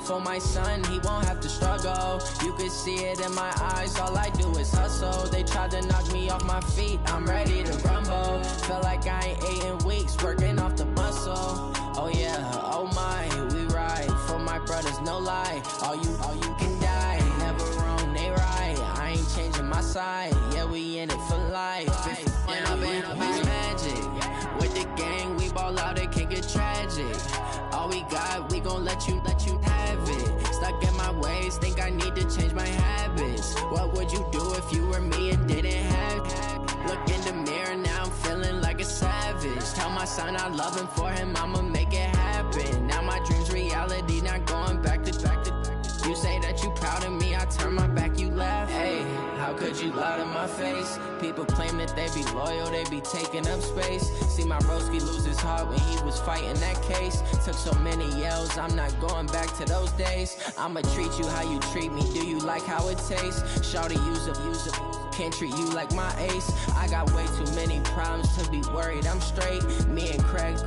For my son, he won't have to struggle. You can see it in my eyes, all I do is hustle. They tried to knock me off my feet, I'm ready to rumble. Feel like I ain't ate in weeks, working off the muscle. Oh yeah, oh my, we ride. For my brothers, no lie. All you can die, never wrong, they right. I ain't changing my side, yeah, we in it for life. When I've been magic, with the gang, we ball out, it can get tragic. All we got, we gon' let you have it. Stuck in my ways, think I need to change my habits. What would you do if you were me and didn't have it? Look in the mirror, now I'm feeling like a savage. Tell my son I love him, for him I'ma make it happen. Now my dream's reality, not going back to. You say that you proud of me, I turn my back, you laugh. Hey, how could you lie to my face? People claim that they be loyal, they be taking up space. See my broski lose his heart when he was fighting that case. Took so many yells, I'm not going back to those days. I'ma treat you how you treat me, do you like how it tastes? Shawty, use up, can't treat you like my ace. I got way too many problems to be worried, I'm straight. Me and Craig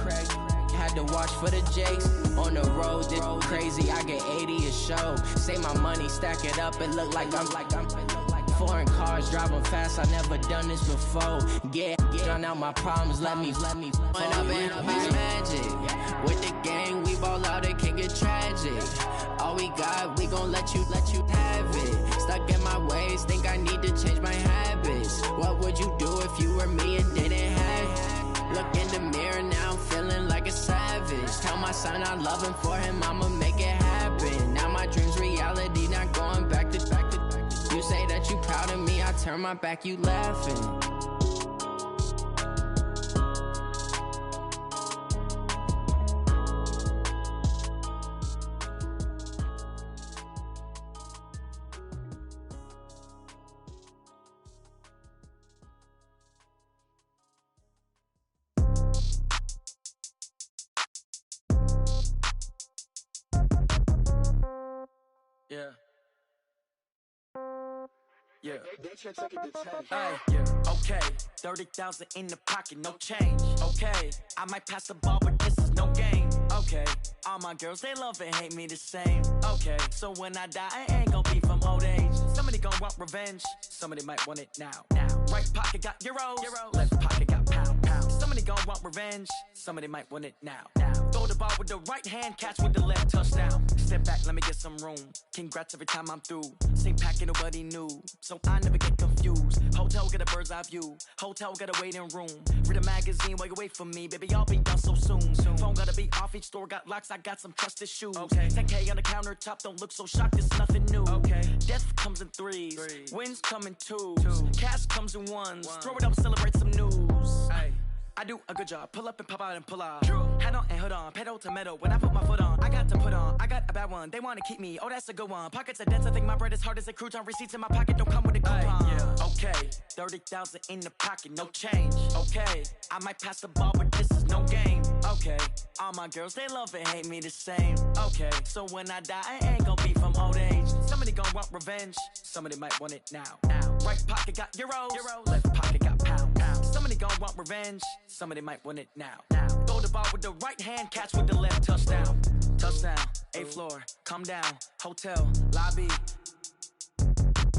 had to watch for the Jakes. On the road, this crazy, I get 80 a show. Say my money, stack it up, it look like I'm foreign cars, driving fast, I never done this before. Yeah, drown out my problems, let me When I've been magic, with the gang, we ball out, it can get tragic. All we got, we gon' let you have it. Stuck in my ways, think I need to change my habits. What would you do if you were me and didn't have it? Look in the mirror, now I'm feeling like a savage. Tell my son I love him, for him I'ma make it happen. Now my dream's reality, not going back to. You say that you proud of me, I turn my back, you laughing. Yeah. Yeah. They should take it to 10. Hey, yeah. Okay. 30,000 in the pocket, no change. Okay. I might pass the ball, but this is no game. Okay. All my girls, they love and hate me the same. Okay. So when I die, I ain't gon' be from old age. Somebody gon' want revenge. Somebody might want it now. Right pocket got euros. Left pocket got pound. Somebody gon' want revenge. Somebody might want it now. Throw the ball with the right hand, catch with the left, touchdown. Step back, let me get some room. Congrats every time I'm through. Same packet, nobody knew, so I never get confused. Hotel got a bird's eye view. Hotel got a waiting room. Read a magazine while you wait for me, baby. I'll be done so soon. Phone gotta be off, each store got locks. I got some trusted shoes. 10K on the countertop, don't look so shocked. It's nothing new. Death comes in threes, wins come in twos, cash comes in ones. Throw it up, celebrate some news. I do a good job, pull up and pop out and pull out. Head on and hood on, pedal to metal. When I put my foot on, I got to put on. I got a bad one, they wanna keep me, oh that's a good one. Pockets are dense, I think my bread is hard as a crouton. Receipts in my pocket don't come with a coupon. Okay, 30,000 in the pocket, no change. Okay, I might pass the ball, but this is no game. Okay, all my girls, they love and hate me the same. Okay, so when I die, I ain't gon' be from old age. Somebody gon' want revenge, somebody might want it now. Right pocket got euros, left pocket got pound. Somebody gon' want revenge, somebody might want it now. Throw the ball with the right hand, catch with the left, touchdown. Touchdown, 8th floor, come down, hotel, lobby.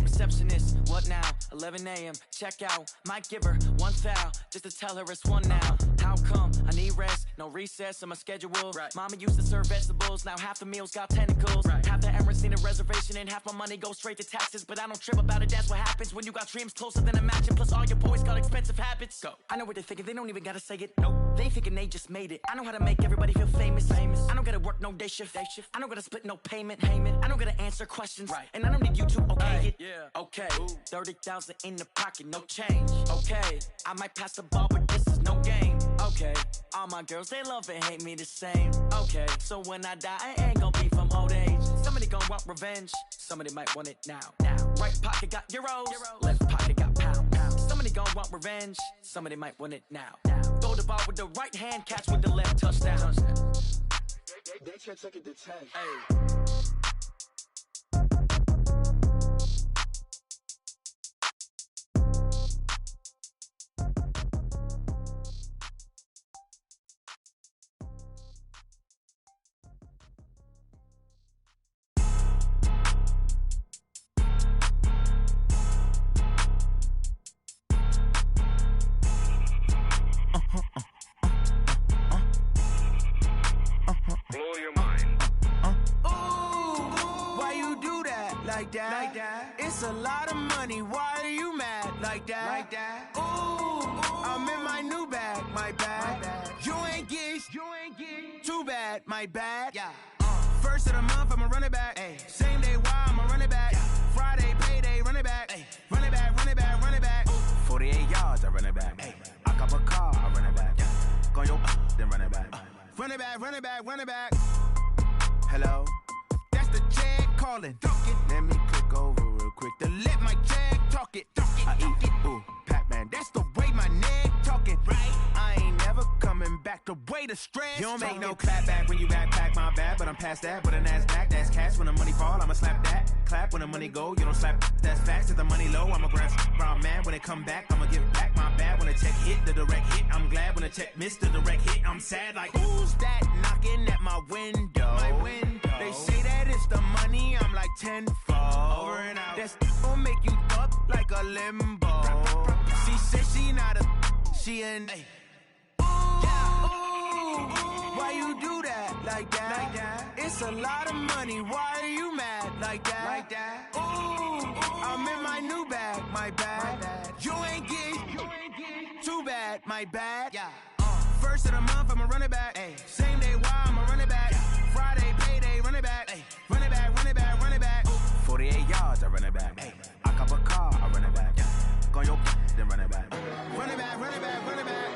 Receptionist, what now? 11 a.m., check out. Might give her one foul, just to tell her it's one now. How come? I need rest, no recess in my schedule. Mama used to serve vegetables, now half the meals got tentacles. Half the Emirates need a reservation and half my money goes straight to taxes. But I don't trip about it, that's what happens when you got dreams closer than a matching. Plus all your boys got expensive habits. Go. I know what they're thinking, they don't even gotta say it. Nope. They thinking they just made it. I know how to make everybody feel famous. I don't gotta work no day shift. I don't gotta split no payment. I don't gotta answer questions. And I don't need you to okay it. Okay, 30,000 in the pocket, no change. Okay, I might pass the ball, but this is no game. Okay, all my girls, they love and hate me the same. Okay, so when I die, I ain't gon' be from old age. Somebody gon' want revenge, somebody might want it now. Right pocket got euros, left pocket got pound. Somebody gon' want revenge, somebody might want it now. Throw the ball with the right hand, catch with the left, touchdown. They should take it to 10. Hey. like that. It's a lot of money, why are you mad like that? Ooh, I'm in my new bag, my bad. You ain't get too bad, my bad. First of the month, I'ma run it back. Same day, why I'ma run it back. Friday, payday, run it back. Run it back, run it back, run it back. 48 yards, I run it back. I cop a car, I run it back. Go your then run it back. Run it back, run it back, run it back. Hello? That's the check calling. Let me click over real quick to let my check talk it. I eat it, ooh, Pac-Man. That's the way my neck talking. Right? I ain't never coming back. The way the stress. You don't make no clap back when you backpack, my bad. But I'm past that with a NASDAQ. That's cash. When the money fall, I'ma slap that. Clap when the money go, you don't slap. That's facts. If the money low, I'ma grab brown man. When it come back, I'ma give back my bad. When the check hit, the direct hit. I'm glad when the check missed the direct hit. I'm sad like, who's that knocking at my window? My window. They say that it's the money, I'm like tenfold. Over and out. That's gon' make you up like a limbo. She said she not a, she an. Why you do that like that? It's a lot of money, why are you mad like that? Ooh, I'm in my new bag, my bad. You ain't get too bad, my bad. First of the month, I'ma run it back. Same day, why I'ma run it back. Friday, payday, run it back. Run it back, run it back, run it back. 48 yards, I run it back. I cop a car, I run it back. Go your then run it back. Run it back, run it back, run it back.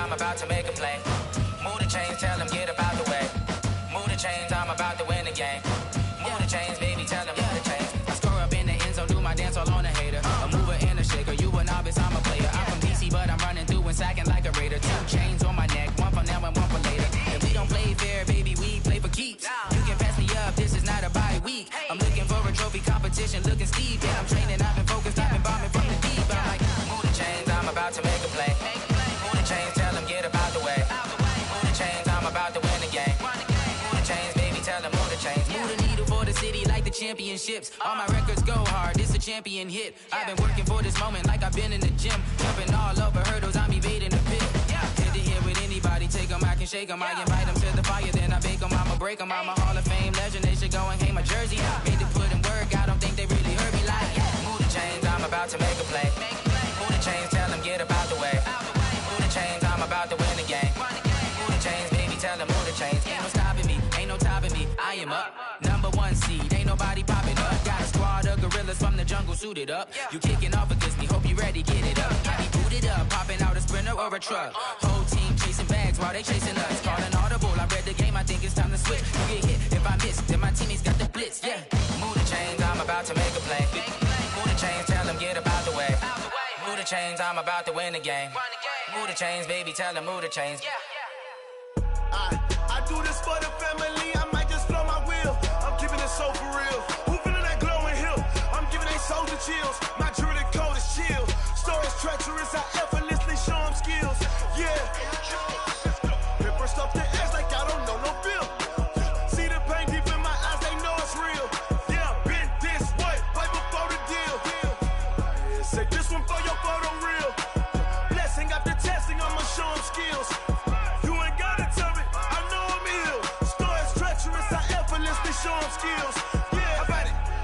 I'm about to make a play. Move the championships. All my records go hard, this a champion hit. I've been working for this moment like I've been in the gym. Jumping all over hurdles, I'm evading the pit. Hit to hit with anybody, take them, I can shake them. I invite them to the fire, then I bake them, I'ma break them. I'm a Hall of Fame legend, they should go and hang my jersey. Made to put in work, I don't think they really heard me like, move the chains, I'm about to make a play. Move the chains, tell them get up out the way. Move the chains, I'm about to win the game. Move the chains, baby, tell them move the chains. Ain't no stopping me, ain't no topping me, I am up. #1 seed, ain't nobody popping up. Got a squad of gorillas from the jungle suited up. You kicking off against me, hope you ready, get it up. I be booted up, popping out a Sprinter or a truck. Whole team chasing bags while they chasing us. Calling audible, I read the game, I think it's time to switch. You get hit if I miss, then my teammates got the blitz, yeah. Move the chains, I'm about to make a play. Move the chains, tell them get up out the way. Move the chains, I'm about to win the game. Move the chains, baby, tell them move the chains. I do this for the family, I might just blow my wheel. I'm keeping it so for real. Who feeling that glowing hill? I'm giving they soldier chills. My jewelry code is chill. Stories treacherous, I effortlessly show them skills. Yeah. Paper stuff the edge like I don't know no feel. See the pain deep in my eyes, they know it's real. Yeah, been this way, right before the deal. Say this one for your photo real. Blessing after testing, I'ma show them skills. You ain't gotta tell me, I know I'm ill. Stories treacherous, I effortlessly show them skills. Yeah,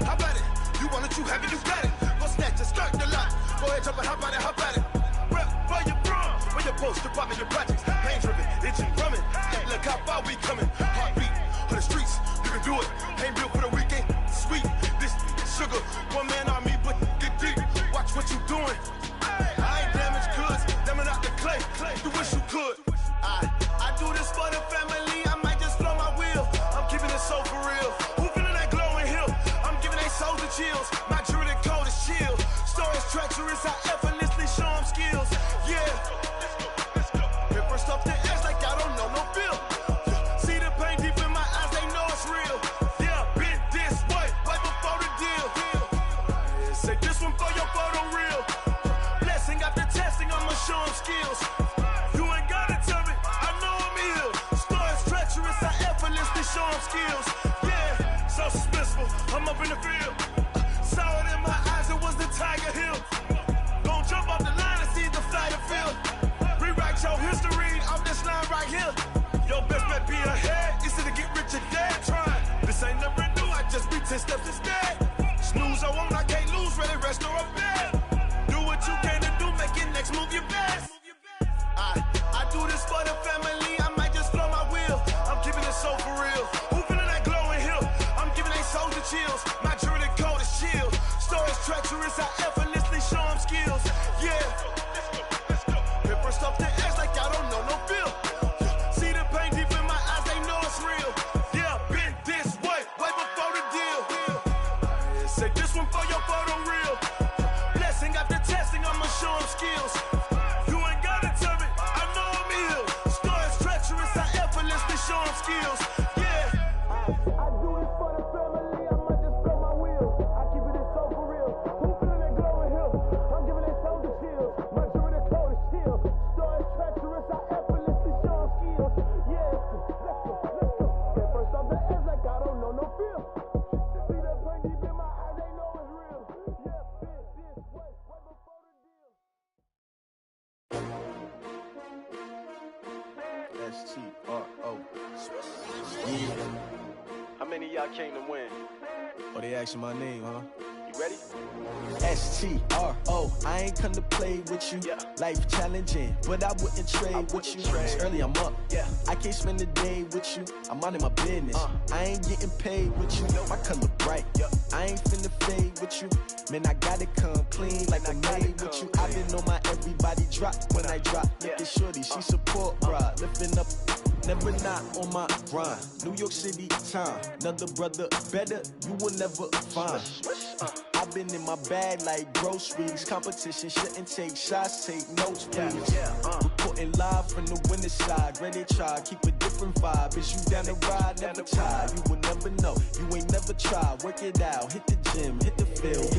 how about it? You want it, you have it, you got it. Go snatch it, start the lot. Go ahead, jump it, how about it? Rep where you from, where you post, department, your projects. Pain driven, itching, drumming. Hey, look how far we coming. Heartbeat on the streets, you can do it. Ain't built for the weekend, sweet. This sugar, one man army, but get deep. Watch what you doing. I ain't damaged goods, damn out the clay. You wish you could. I do this for the family, I might just blow my wheel. I'm keeping it so for real. Who feeling that glowing hill? I'm giving they soldier chills. My jewelry code is chill. Stories treacherous, I effortlessly show them skills. Yeah. Paper stuff the edge like I don't know no feel. See the pain deep in my eyes, they know it's real. Yeah, been this way, right before the deal. Say this one for your photo real. Blessing after testing, I'ma show them skills. You ain't gotta tell me, I know I'm ill. Stories treacherous, I effortlessly show them skills. Yeah, so suspenseful, I'm up in the field. Saw it in my eyes, it was the Tiger Hill. Gon' jump off the line and see the flight of field. Rewrite your history off this line right here. Your best bet be ahead, easy to get rich or dead. Trying, this ain't never new, I just be 10 steps instead. Snooze I won't, I can't lose, ready, rest or a bed. Do what you can to do, make your next move your best. I do this for the family, I might just blow my wheel. I'm keeping it so for real. Who feeling that glowing hill? I'm giving they soldier chills. My jewelry code is chill. Stories treacherous, I effortlessly show them skills. Yeah. Paper stuff the edge like I don't know no feel. See the pain deep in my eyes, they know it's real. Yeah, been this way, right before the deal. Say this one for your photo real. Blessing after testing, I'ma show them skills. You ain't gotta tell me, I know I'm ill. Stories treacherous, I effortlessly show them skills. Yeah. I do this for the family, I might just blow my wheel. I keep it so for real. Who feeling that glowing hill? I'm giving they soldier chills. My jewelry code is chill. Stories treacherous, I effortlessly show them skills. Yeah, let's go. At first off the edge like I don't know no feel. See that pain deep in my eyes, they know it's real. Yeah, been this way, right before the deal. S-T-R-O. Yeah. How many of y'all came to win? Oh, they asking my name, huh? You ready? S-T-R-O. I ain't come to play with you. Yeah. Life challenging, but I wouldn't trade with you. It's early, I'm up. Yeah. I can't spend the day with you. I'm minding my business. I ain't getting paid with you. My color bright. I ain't finna fade with you. Man, I gotta come clean like I made with you. I've been on my everybody drop when I drop. Look at shorty, she support, bruh. Lifting up. Never not on my grind. New York City time. Another brother better, you will never find. I've been in my bag like groceries. Competition shouldn't take shots, take notes, please. Reporting live from the winning side. Ready to try, keep a different vibe. Is you down the ride, never tired. You will never know, you ain't never tried. Work it out, hit the gym, hit the field.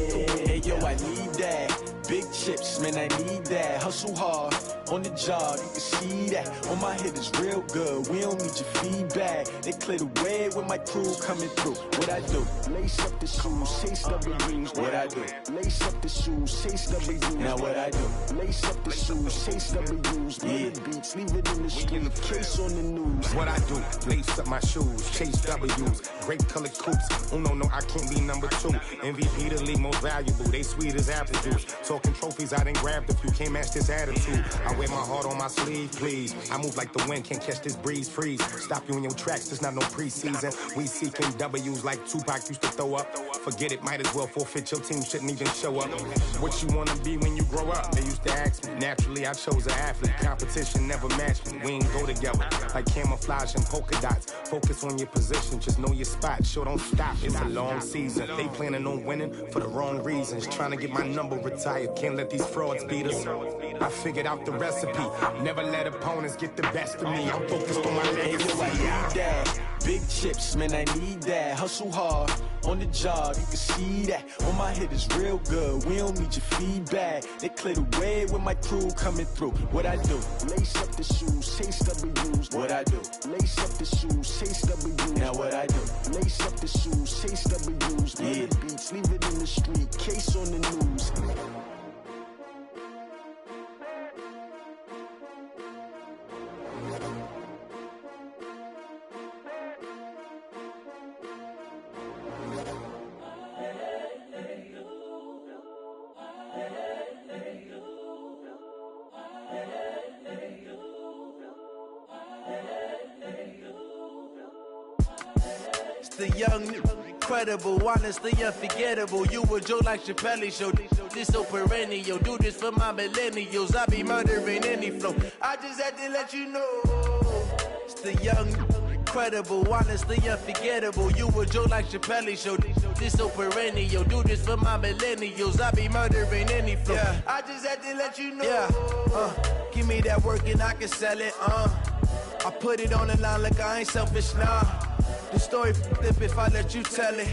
Hey yo, I need that. Big chips, man, I need that. Hustle hard, on the job, you can see that. On my head is real good, we don't need your feedback. They clear the way with my crew coming through. What I do? Lace up the shoes, chase W's. What I do? Lace up the shoes, chase W's. Now what I do? Lace up the shoes, chase W's. Yeah. Beats, leave it in the street, case on the news. What I do? Lace up my shoes, chase W's. Great colored coops. Oh no, I can't be number 2. MVP the league most valuable. They sweet as apple juice. Talking trophies, I didn't grab the few. Can't match this attitude. I wear my heart on my sleeve, please. I move like the wind, can't catch this breeze, freeze. Stop you in your tracks, there's not no preseason. We seeking W's like Tupac used to throw up. Forget it, might as well forfeit. Your team shouldn't even show up. What you wanna be when you grow up? They used to ask me. Naturally, I chose an athlete. Competition never matched me. We ain't go together like camouflage and polka dots. Focus on your position, just know your spot. Sure, don't stop. It's a long season. They planning on winning for the wrong reasons. Trying to get my number retired. Can't let these frauds beat us. I figured out the recipe. Never let opponents get the best of me. I'm focused on my legacy. I need that. Big chips, man, I need that. Hustle hard on the job, you can see that. On my head is real good, we don't need your feedback. They clear the way with my crew coming through. What I do? Lace up the shoes, chase W's. What I do? Lace up the shoes, chase W's. Now what I do? Lace up the shoes, chase W's. Yeah. Beats, leave it in the street, case on the news. The young, incredible, honestly unforgettable. You a joke like Chappelle show. This so perennial. Do this for my millennials. I be murdering any flow. I just had to let you know. It's the young, incredible, honestly unforgettable. You a joke like Chappelle show. This so perennial. Do this for my millennials. I be murdering any flow. Yeah. I just had to let you know. Yeah. Give me that work and I can sell it. I put it on the line like I ain't selfish, nah. The story flip if I let you tell it.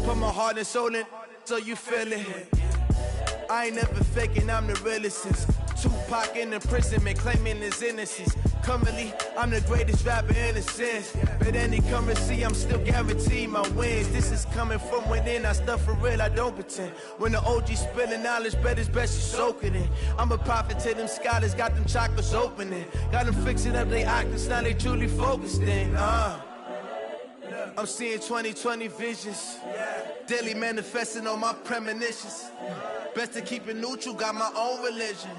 Put my heart and soul in so you feel it. I ain't never faking, I'm the realest since Tupac in imprisonment, claiming his innocence. Currently, I'm the greatest rapper in a sense. But any currency, I'm still guaranteed my wins. This is coming from within, I stuff for real, I don't pretend. When the OG spilling knowledge, bet it's best you soak it in. I'm a prophet to them scholars, got them chakras opening. Got them fixing up they octaves, now they truly focused in. I'm seeing 2020 visions, daily manifesting on my premonitions. Best to keep it neutral, got my own religion.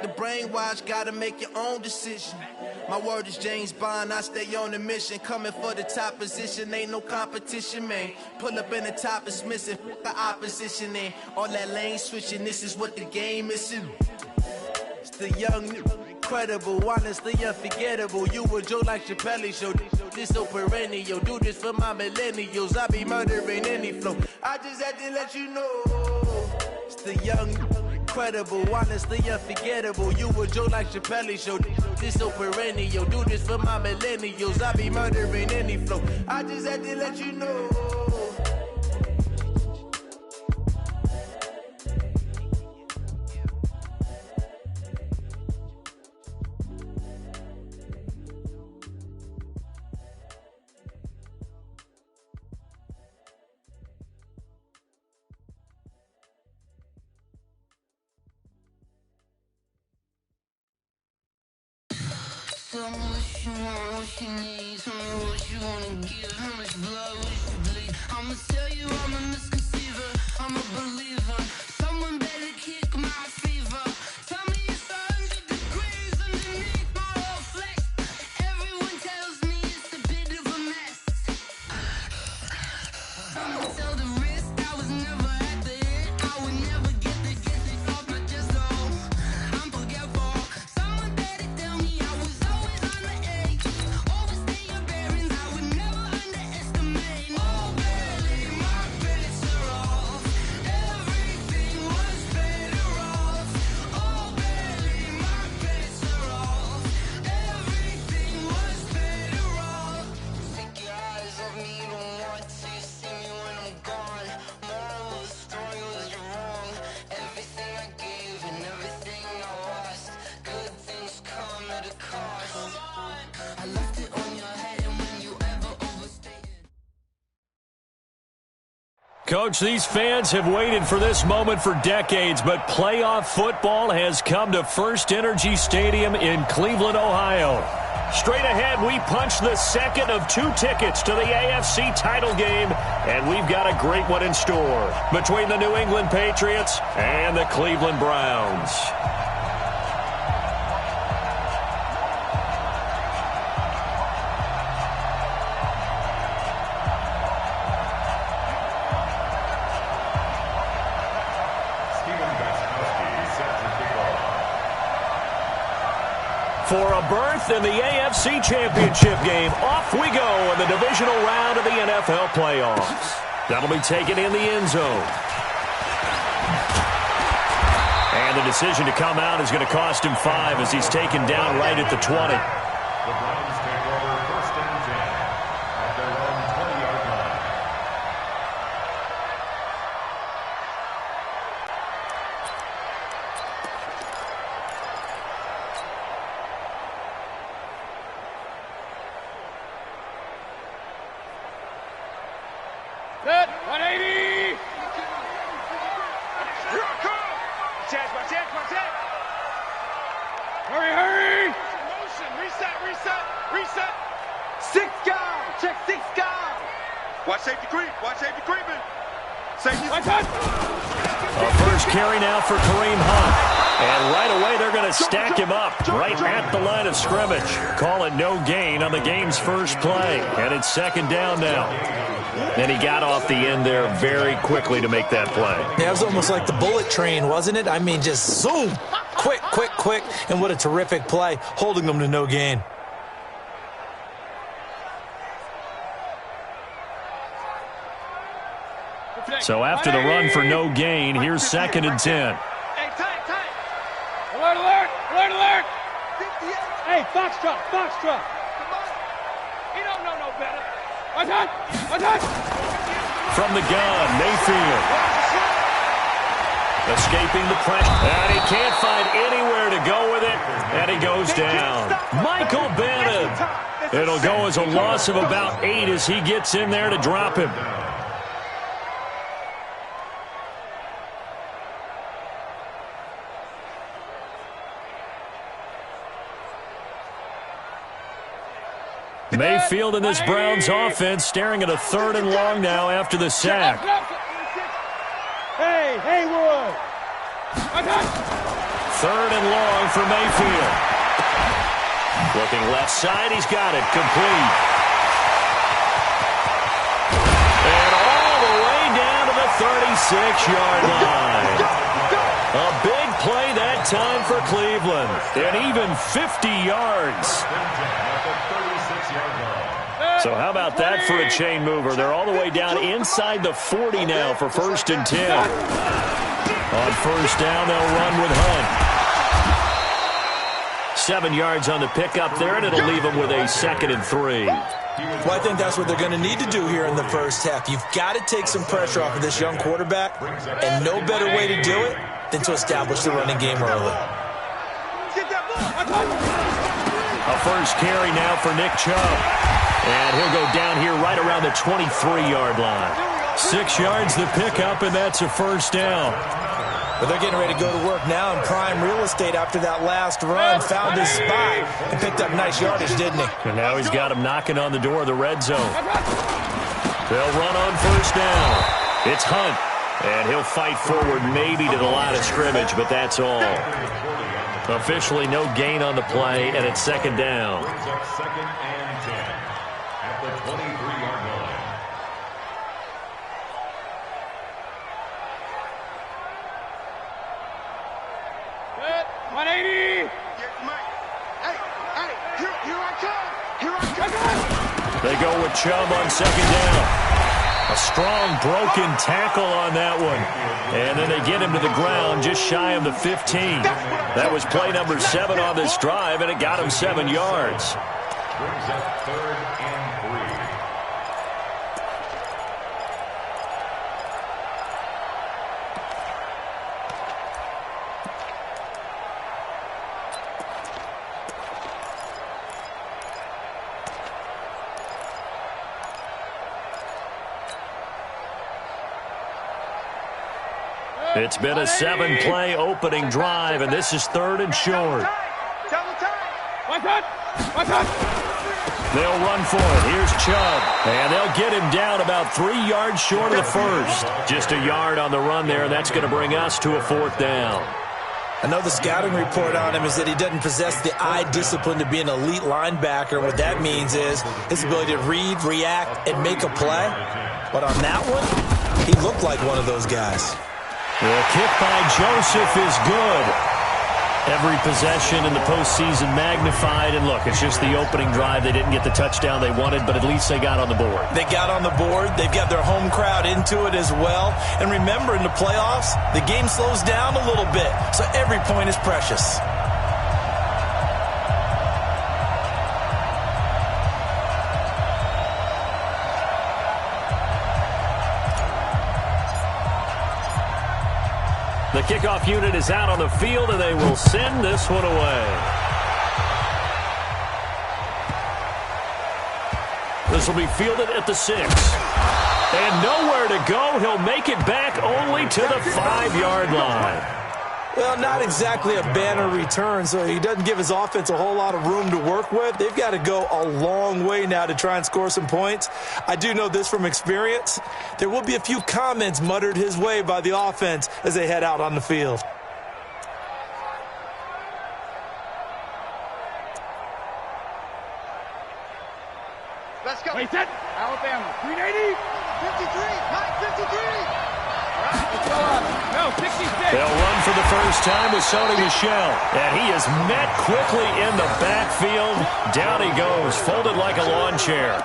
The brainwash, gotta make your own decision. My word is James Bond, I stay on a mission. Coming for the top position, ain't no competition, man. Pull up in the top, it's missing, the opposition in. All that lane switching, this is what the game is in. It's the young, incredible, honestly unforgettable. You a joke like Chappelle show. This so perennial. Do this for my millennials. I be murdering any flow. I just had to let you know. It's the young, incredible, honestly unforgettable. You a joke like Chappelle show. This so perennial. Do this for my millennials. I be murdering any flow. I just had to let you know. Tell me what you want, what you need. Tell me what you wanna give. How much blood would you bleed? I'ma tell you I'm a misconceiver. I'm a believer. Someone better kick my fever. Tell me it's 100 degrees underneath my whole flesh. Everyone tells me it's a bit of a mess. I'ma tell the risk I was never at the end. I would never get it off my chest. Oh, I'm forgetful. Someone better tell me I was always on the edge. Overstay your bearings, I would never underestimate. Oh, barely, my bets are off. Every I left it on your head, and when you ever overstay it. Coach, these fans have waited for this moment for decades, but playoff football has come to First Energy Stadium in Cleveland, Ohio. Straight ahead, we punch the second of 2 tickets to the AFC title game, and we've got a great one in store between the New England Patriots and the Cleveland Browns. For a berth in the AFC Championship game, off we go in the divisional round of the NFL playoffs. That'll be taken in the end zone. And the decision to come out is going to cost him 5 as he's taken down right at the 20. The Browns take over 1st and 10 at their own 20-yard line. Set, 180! Here I come! Watch it! Hurry! Motion, reset! 6 guard! Check 6 guard! Watch safety creeping! Safety! A first carry now for Kareem Hunt. And right away, they're going to stack him up right at the line of scrimmage. Call it no gain on the game's first play. And it's 2nd down now. And he got off the end there very quickly to make that play. Yeah, it was almost like the bullet train, wasn't it? I mean, just zoom. Quick. And what a terrific play, holding them to no gain. So after the run for no gain, here's 2nd and 10. Hey, tight! Alert! Hey, Foxtrot! He don't know no better. Attack! From the gun, Mayfield. Escaping the pressure. And he can't find anywhere to go with it. And he goes down. Michael Bennett. It'll go as a loss of about 8 as he gets in there to drop him. Mayfield in this Browns offense staring at a 3rd and long now after the sack. Hey, Haywood! 3rd and long for Mayfield. Looking left side, he's got it complete. And all the way down to the 36-yard line. A big play that time for Cleveland. And even 50 yards. So how about that for a chain mover? They're all the way down inside the 40 now for 1st and 10. On 1st down, they'll run with Hunt. 7 yards on the pickup there, and it'll leave them with a 2nd and 3. Well, I think that's what they're going to need to do here in the first half. You've got to take some pressure off of this young quarterback, and no better way to do it than to establish the running game early. A first carry now for Nick Chubb. And he'll go down here right around the 23-yard line. 6 yards the pickup, and that's a 1st down. But they're getting ready to go to work now in prime real estate after that last run. Found his spot and picked up nice yardage, didn't he? And now he's got him knocking on the door of the red zone. They'll run on 1st down. It's Hunt. And he'll fight forward maybe to the line of scrimmage, but that's all. Officially no gain on the play, and it's 2nd down. 2nd and 10 at the 23-yard line. Good. 180. Here I come. They go with Chubb on 2nd down. A strong broken tackle on that one. And then they get him to the ground just shy of the 15. That was play number 7 on this drive, and it got him 7 yards. Brings up 3rd and 3. It's been a 7-play opening drive, and this is 3rd and short. They'll run for it. Here's Chubb. And they'll get him down about 3 yards short of the first. Just a yard on the run there, and that's going to bring us to a 4th down. I know the scouting report on him is that he doesn't possess the eye discipline to be an elite linebacker. What that means is his ability to read, react, and make a play. But on that one, he looked like one of those guys. The kick by Joseph is good. Every possession in the postseason magnified. And look, it's just the opening drive. They didn't get the touchdown they wanted, but at least they got on the board. They got on the board. They've got their home crowd into it as well. And remember, in the playoffs, the game slows down a little bit. So every point is precious. The kickoff unit is out on the field, and they will send this one away. This will be fielded at the 6. And nowhere to go. He'll make it back only to the 5-yard line. Well, not exactly a banner return, so he doesn't give his offense a whole lot of room to work with. They've got to go a long way now to try and score some points. I do know this from experience. There will be a few comments muttered his way by the offense as they head out on the field. Let's go. Wait, set. Alabama. 380. 53. 53. Let's go up. No, 66. They'll run for the first time with Sony Michel. And he is met quickly in the backfield. Down he goes, folded like a lawn chair.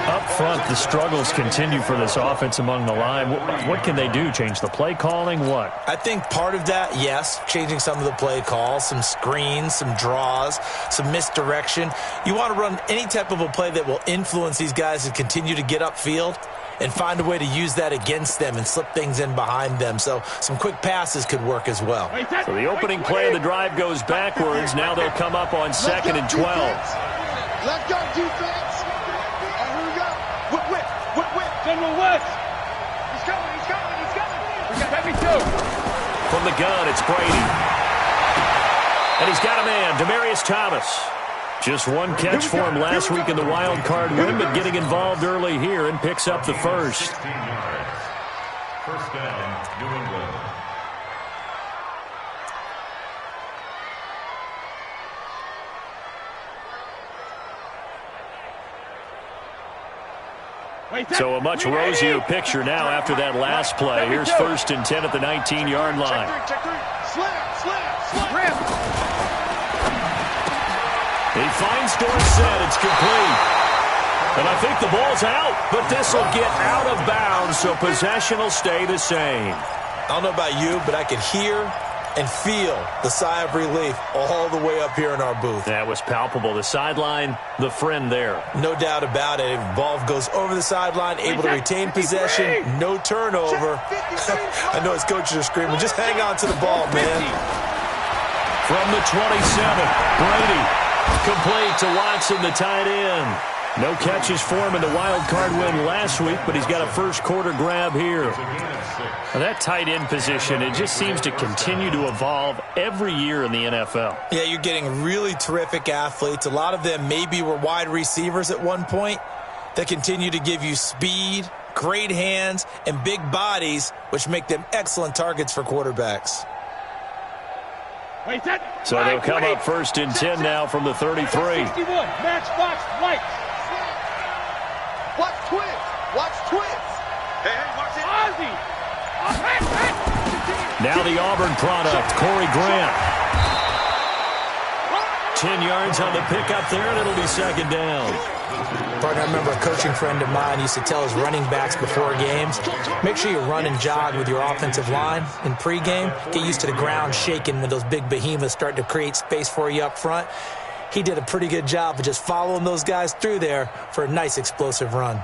Up front, the struggles continue for this offense among the line. What can they do? Change the play calling? What? I think part of that, yes, changing some of the play calls, some screens, some draws, some misdirection. You want to run any type of a play that will influence these guys to continue to get upfield and find a way to use that against them and slip things in behind them. So some quick passes could work as well. So the opening play of the drive goes backwards. Now they'll come up on 2nd and 12. Let's go, defense. And here we go. Whip. General West. He's coming. We got heavy two. From the gun, it's Brady. And he's got a man, Demaryius Thomas. Just one catch for him last week in the wild card win, but getting involved early here and picks up the first. 16 yards. First down, New England. So a much rosier picture now after that last play. Here's 1st and 10 at the 19-yard line. Slam. He finds Dorsett. It's complete. And I think the ball's out, but this will get out of bounds, so possession will stay the same. I don't know about you, but I could hear and feel the sigh of relief all the way up here in our booth. That was palpable. The sideline, the friend there. No doubt about it. Ball goes over the sideline, able to retain possession, no turnover. I know his coaches are screaming, just hang on to the ball, man. From the 27, Brady. Complete to Watson, the tight end. No catches for him in the wild card win last week, but he's got a first quarter grab here. Now that tight end position, it just seems to continue to evolve every year in the NFL. Yeah, you're getting really terrific athletes. A lot of them maybe were wide receivers at one point that continue to give you speed, great hands, and big bodies, which make them excellent targets for quarterbacks. So they'll come up 1st and 10 now from the 33. 61, matchbox lights. Watch twins. Hey, watch it. Ozzy. Now the Auburn product, Corey Grant. 10 yards on the pickup there, and it'll be 2nd down. Partner, I remember a coaching friend of mine used to tell his running backs before games, make sure you run and jog with your offensive line in pregame. Get used to the ground shaking when those big behemoths start to create space for you up front. He did a pretty good job of just following those guys through there for a nice explosive run.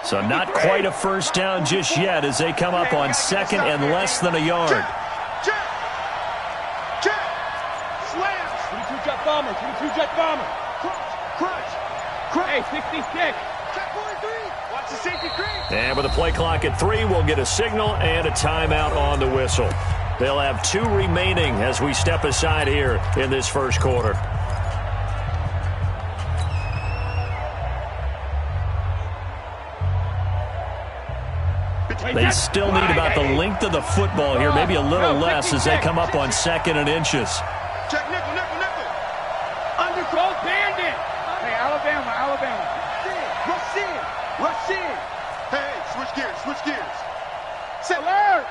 So not quite a first down just yet as they come up on 2nd and less than a yard. Check. Slam. 22 jet bomber. Crunch. Hey, 66. And with a play clock at 3, we'll get a signal and a timeout on the whistle. They'll have 2 remaining as we step aside here in this first quarter. They still need about the length of the football here, maybe a little less as they come up on 2nd and inches. Check nickel. Underthrow, bandit. Hey, Alabama. Rush in. Hey, switch gears. Set alert.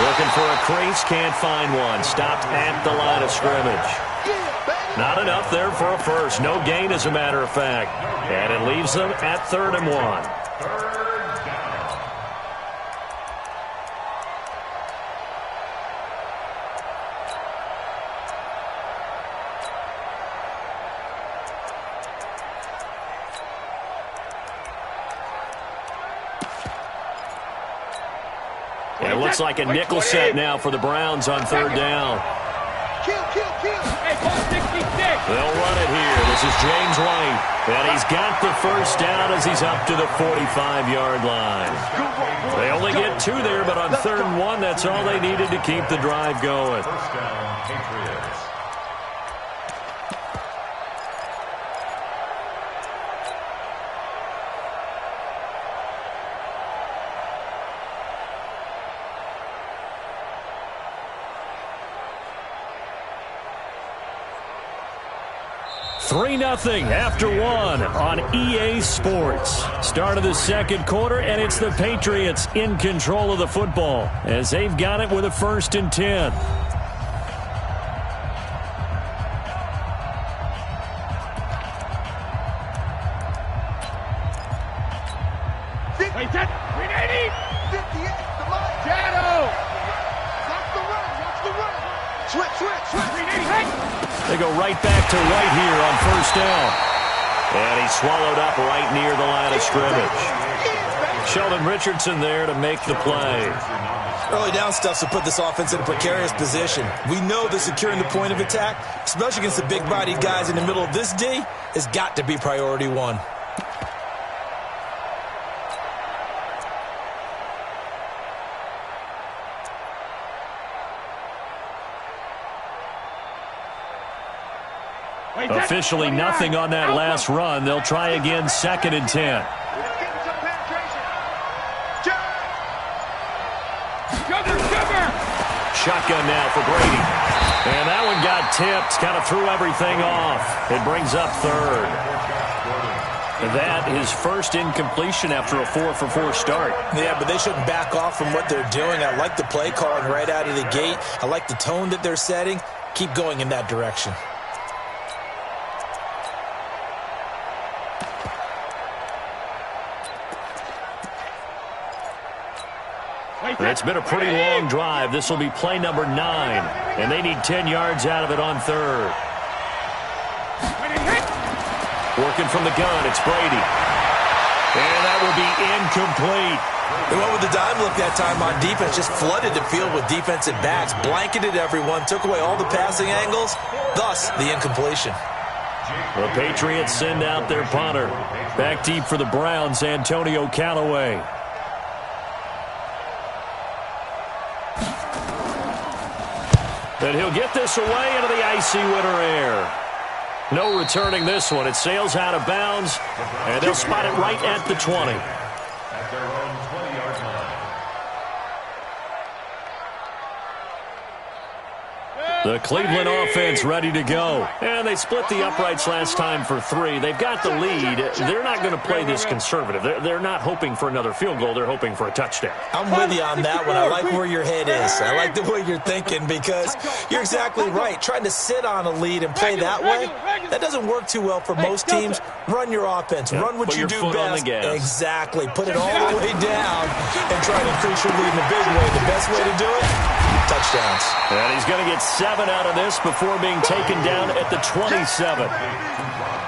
Looking for a crease, can't find one. Stopped at the line of scrimmage. Not enough there for a first. No gain, as a matter of fact. And it leaves them at 3rd and 1. It looks like a nickel set now for the Browns on 3rd down. Kill. Hey, ball 66. They'll run it here. This is James White. And he's got the first down as he's up to the 45-yard line. They only get 2 there, but on 3rd and 1, that's all they needed to keep the drive going. First down, Patriots. Nothing after 1 on EA Sports. Start of the second quarter, and it's the Patriots in control of the football as they've got it with a 1st and 10. They go right back to White here on 1st down. And he's swallowed up right near the line of scrimmage. Sheldon Richardson there to make the play. Early down stuff to put this offense in a precarious position. We know that securing the point of attack, especially against the big-bodied guys in the middle of this D, has got to be priority 1. Officially nothing on that last run. They'll try again 2nd and 10. Shotgun now for Brady. And that one got tipped, kind of threw everything off. It brings up 3rd. That is first incompletion after a 4-for-4 start. Yeah, but they shouldn't back off from what they're doing. I like the play calling right out of the gate. I like the tone that they're setting. Keep going in that direction. It's been a pretty long drive. This will be play number 9. And they need 10 yards out of it on 3rd. Working from the gun, it's Brady. And that will be incomplete. They went with the dime look that time on defense. Just flooded the field with defensive backs. Blanketed everyone. Took away all the passing angles. Thus, the incompletion. The Patriots send out their punter. Back deep for the Browns, Antonio Callaway. And he'll get this away into the icy winter air. No returning this one. It sails out of bounds, and they'll spot it right at the 20. At their own 20-yard line. The Cleveland offense ready to go. And they split the uprights last time for 3. They've got the lead. They're not going to play this conservative. They're not hoping for another field goal. They're hoping for a touchdown. I'm with you on that one. I like where your head is. I like the way you're thinking because you're exactly right. Trying to sit on a lead and play that way, that doesn't work too well for most teams. Run your offense. Run what you do best. Exactly. Put it all the way down and try to increase your lead in a big way. The best way to do it, touchdowns. And he's going to get 7 out of this before being taken down at the 27.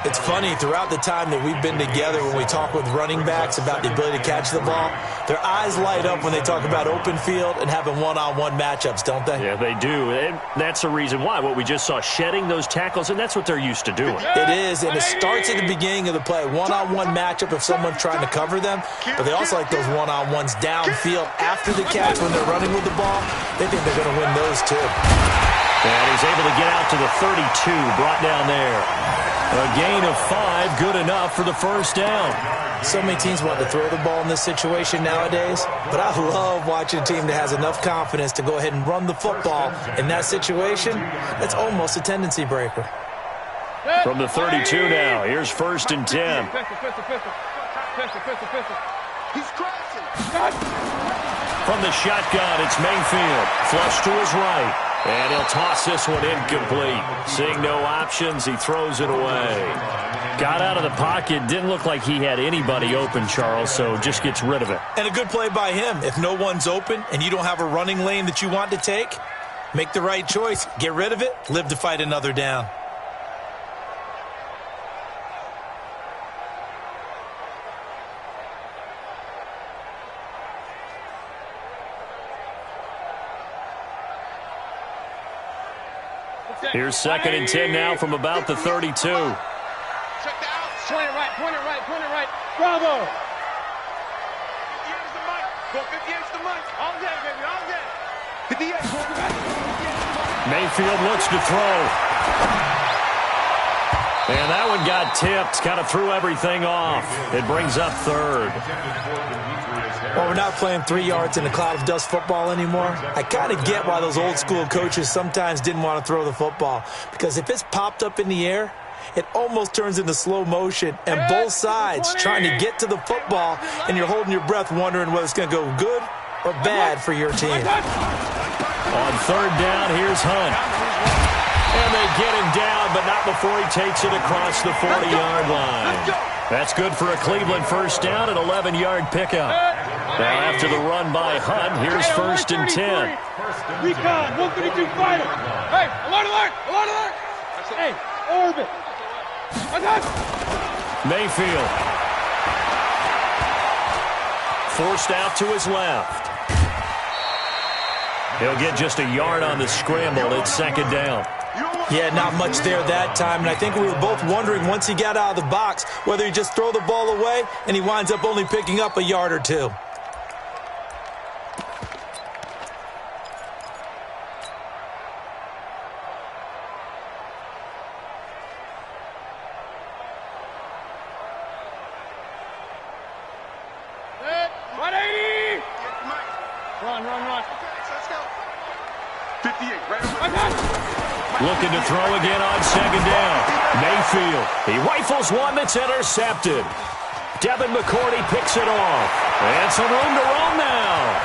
It's funny, throughout the time that we've been together, when we talk with running backs about the ability to catch the ball, their eyes light up when they talk about open field and having one-on-one matchups, don't they? Yeah, they do. And that's the reason why. What we just saw, shedding those tackles, and that's what they're used to doing. It is, and it starts at the beginning of the play. One-on-one matchup if someone's trying to cover them, but they also like those one-on-ones downfield after the catch when they're running with the ball. They think they're going to win those too. And he's able to get out to the 32, brought down there. A gain of 5, good enough for the first down. So many teams want to throw the ball in this situation nowadays, but I love watching a team that has enough confidence to go ahead and run the football. In that situation, that's almost a tendency breaker. From the 32 now, here's 1st and 10. He's crashing. From the shotgun, it's Mayfield. Flush to his right. And he'll toss this one incomplete. Seeing no options, he throws it away. Got out of the pocket. Didn't look like he had anybody open, Charles, so just gets rid of it. And a good play by him. If no one's open and you don't have a running lane that you want to take, make the right choice. Get rid of it. Live to fight another down. Here's 2nd and 10 now from about the 32. Check the out. Point it right, point it right, point it right. Bravo. 50 yards the mic. Go 50 yards the mic. All day, baby, all day. 50 yards, quarterback. Mayfield looks to throw. And that one got tipped. Kind of threw everything off. It brings up 3rd. Well, we're not playing 3 yards in a cloud of dust football anymore. I kind of get why those old school coaches sometimes didn't want to throw the football. Because if it's popped up in the air, it almost turns into slow motion. And both sides trying to get to the football, and you're holding your breath wondering whether it's going to go good or bad for your team. On 3rd down, here's Hunt. And they get him down, but not before he takes it across the 40-yard line. That's good for a Cleveland first down, an 11-yard pickup. Now after the run by Hunt, here's 1st and 10. Recon, 132 fighter. Hey, alert, alert, alert, alert. Hey, orbit. Mayfield. Forced out to his left. He'll get just a yard on the scramble. It's 2nd down. Yeah, not much there that time, and I think we were both wondering once he got out of the box whether he just throw the ball away and he winds up only picking up a yard or two. Looking to throw again on 2nd down. Mayfield. He rifles one that's intercepted. Devin McCourty picks it off. And some room to roam now.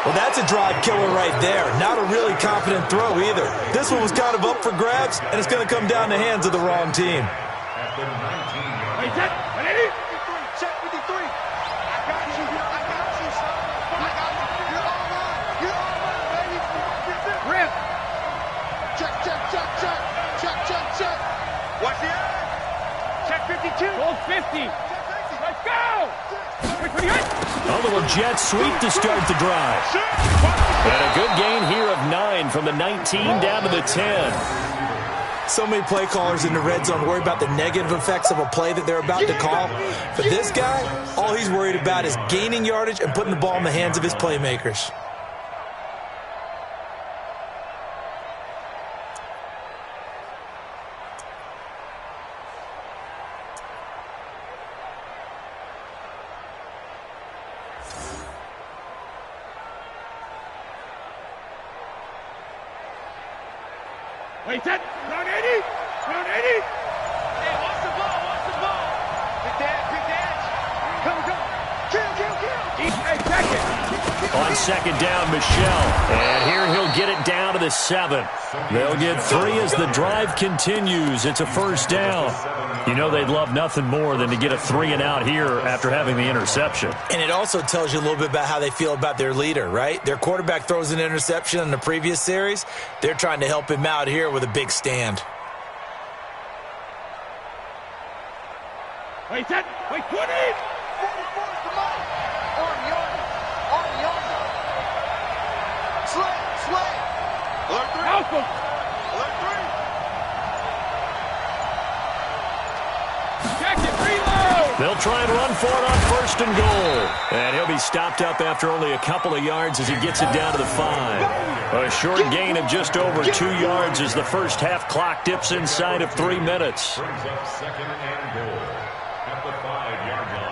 Well, that's a drive killer right there. Not a really confident throw either. This one was kind of up for grabs, and it's going to come down the hands of the wrong team. Check 53. I got you. I got you, son. I got you. You're all mine. You're all mine, baby. Rip. Check, check, check, check. Check, check, check. Watch the eye. Check 52. Hold 50. Let's go. A little jet sweep to start the drive. And a good gain here of 9 from the 19 down to the 10. So many play callers in the red zone worry about the negative effects of a play that they're about to call. But this guy, all he's worried about is gaining yardage and putting the ball in the hands of his playmakers. Wait, set. Round 80. Round 80. Hey, watch the ball. Watch the ball. Big dash. Come. Kill. Hey, check it. On 2nd down, Michelle. And here he'll get it down to the 7. They'll get 3 as the drive continues. It's a first down. You know they'd love nothing more than to get a 3 and out here after having the interception. And it also tells you a little bit about how they feel about their leader, right? Their quarterback throws an interception in the previous series. They're trying to help him out here with a big stand. Wait, set. Wait, 20. 44, come on. Army. Slay. Alert 3. Alpha. Alert 3. Check it, reload. They'll try and run for it on 1st and goal. And he'll be stopped up after only a couple of yards as he gets it down to the 5. A short gain of just over 2 yards as the first half clock dips inside of 3 minutes. Brings up 2nd and goal at the 5-yard line.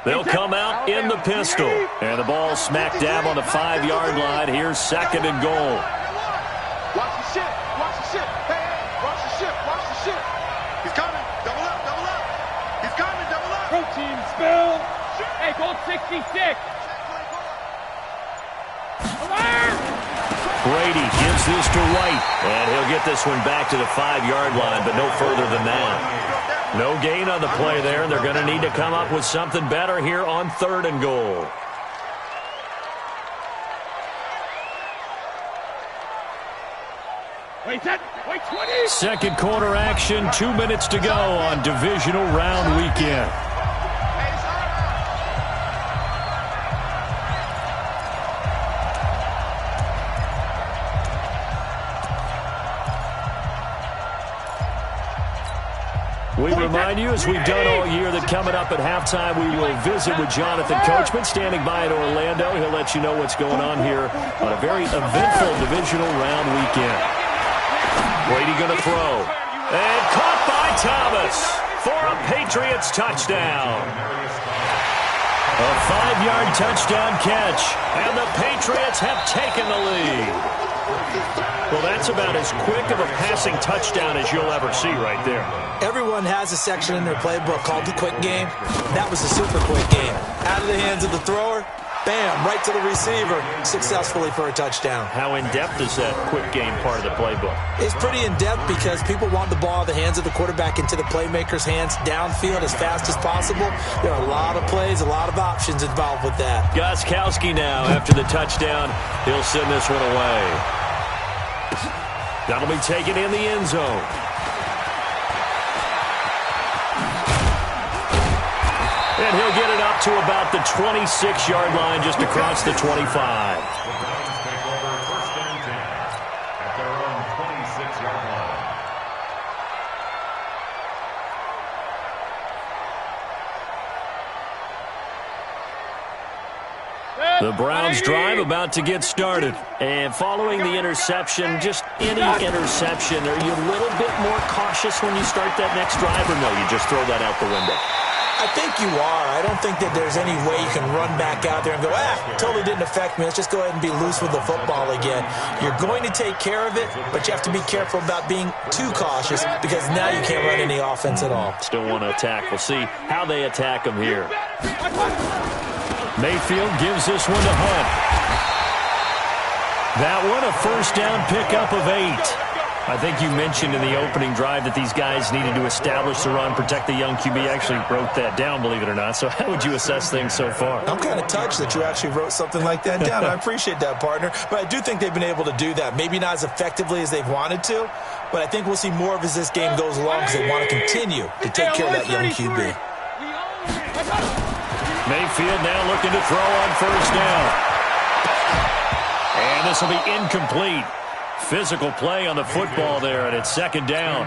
They'll come out in the pistol. And the ball smack dab on the 5-yard line. Here's 2nd and goal. Watch the ship. Hey, watch the ship. He's coming. Double up. He's coming, double up. Protein spill. Hey, goal 66. Brady gives this to White. And he'll get this one back to the 5-yard line, but no further than that. No gain on the play there, and they're going to need to come up with something better here on 3rd and goal. Wait, 20. Second quarter action, 2 minutes to go on divisional round weekend. We remind you, as we've done all year, that coming up at halftime, we will visit with Jonathan Coachman, standing by in Orlando. He'll let you know what's going on here on a very eventful divisional round weekend. Brady going to throw. And caught by Thomas for a Patriots touchdown. A 5-yard touchdown catch, and the Patriots have taken the lead. Well, that's about as quick of a passing touchdown as you'll ever see right there. Everyone has a section in their playbook called the quick game. That was a super quick game. Out of the hands of the thrower, bam, right to the receiver, successfully for a touchdown. How in-depth is that quick game part of the playbook? It's pretty in-depth because people want the ball in the hands of the quarterback into the playmaker's hands downfield as fast as possible. There are a lot of plays, a lot of options involved with that. Gostkowski now, after the touchdown, he'll send this one away. That'll be taken in the end zone. And he'll get it up to about the 26-yard line, just across the 25. The Browns take over 1st and 10 at their own 26-yard line. The Browns drive about to get started. And following the interception, just any interception, are you a little bit more cautious when you start that next drive, or no, you just throw that out the window? I think you are. I don't think that there's any way you can run back out there and go, totally didn't affect me. Let's just go ahead and be loose with the football again. You're going to take care of it, but you have to be careful about being too cautious because now you can't run any offense at all. Still want to attack. We'll see how they attack them here. Mayfield gives this one to Hunt. That one a first down pickup of 8. I think you mentioned in the opening drive that these guys needed to establish the run, protect the young QB. I actually wrote that down, believe it or not. So how would you assess things so far? I'm kind of touched that you actually wrote something like that down. I appreciate that, partner. But I do think they've been able to do that. Maybe not as effectively as they've wanted to, but I think we'll see more of as this game goes along because they want to continue to take care of that young QB. Mayfield now looking to throw on first down. And this will be incomplete. Physical play on the football there, and it's 2nd down.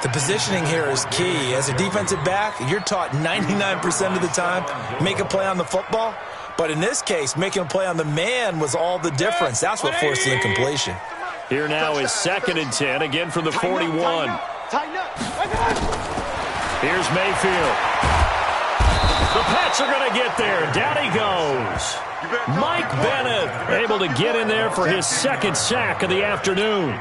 The positioning here is key. As a defensive back, you're taught 99% of the time, make a play on the football. But in this case, making a play on the man was all the difference. That's what forced the incompletion. Here now is 2nd and 10, again from the 41. Here's Mayfield. The Pats are going to get there. Down he goes. Mike Bennett able to get in there for his 2nd sack of the afternoon.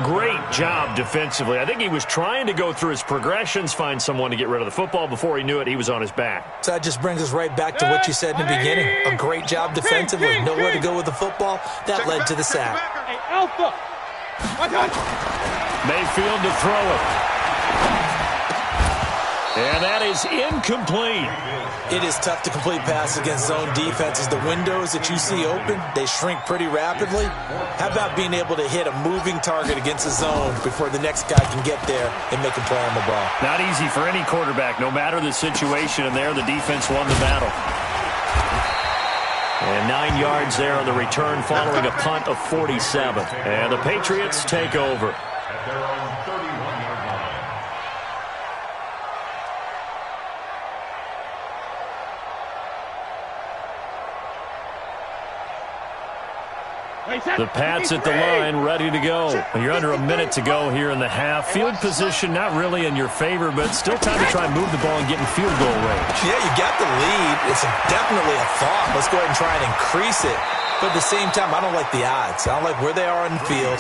Great job defensively. I think he was trying to go through his progressions, find someone to get rid of the football. Before he knew it, he was on his back. So that just brings us right back to what you said in the beginning. A great job defensively. Nowhere to go with the football. That led to the sack. Mayfield to throw it. And that is incomplete. It is tough to complete passes against zone defenses. The windows that you see open, they shrink pretty rapidly. How about being able to hit a moving target against a zone before the next guy can get there and make a play on the ball? Not easy for any quarterback, no matter the situation, and there the defense won the battle. And 9 yards there on the return following a punt of 47. And the Patriots take over. At their own 31-yard line. The Pats at the line, ready to go. You're under a minute to go here in the half. Field position not really in your favor, but still time to try and move the ball and get in field goal range. Yeah, you got the lead. It's definitely a thought. Let's go ahead and try and increase it. But at the same time, I don't like the odds. I don't like where they are on the field.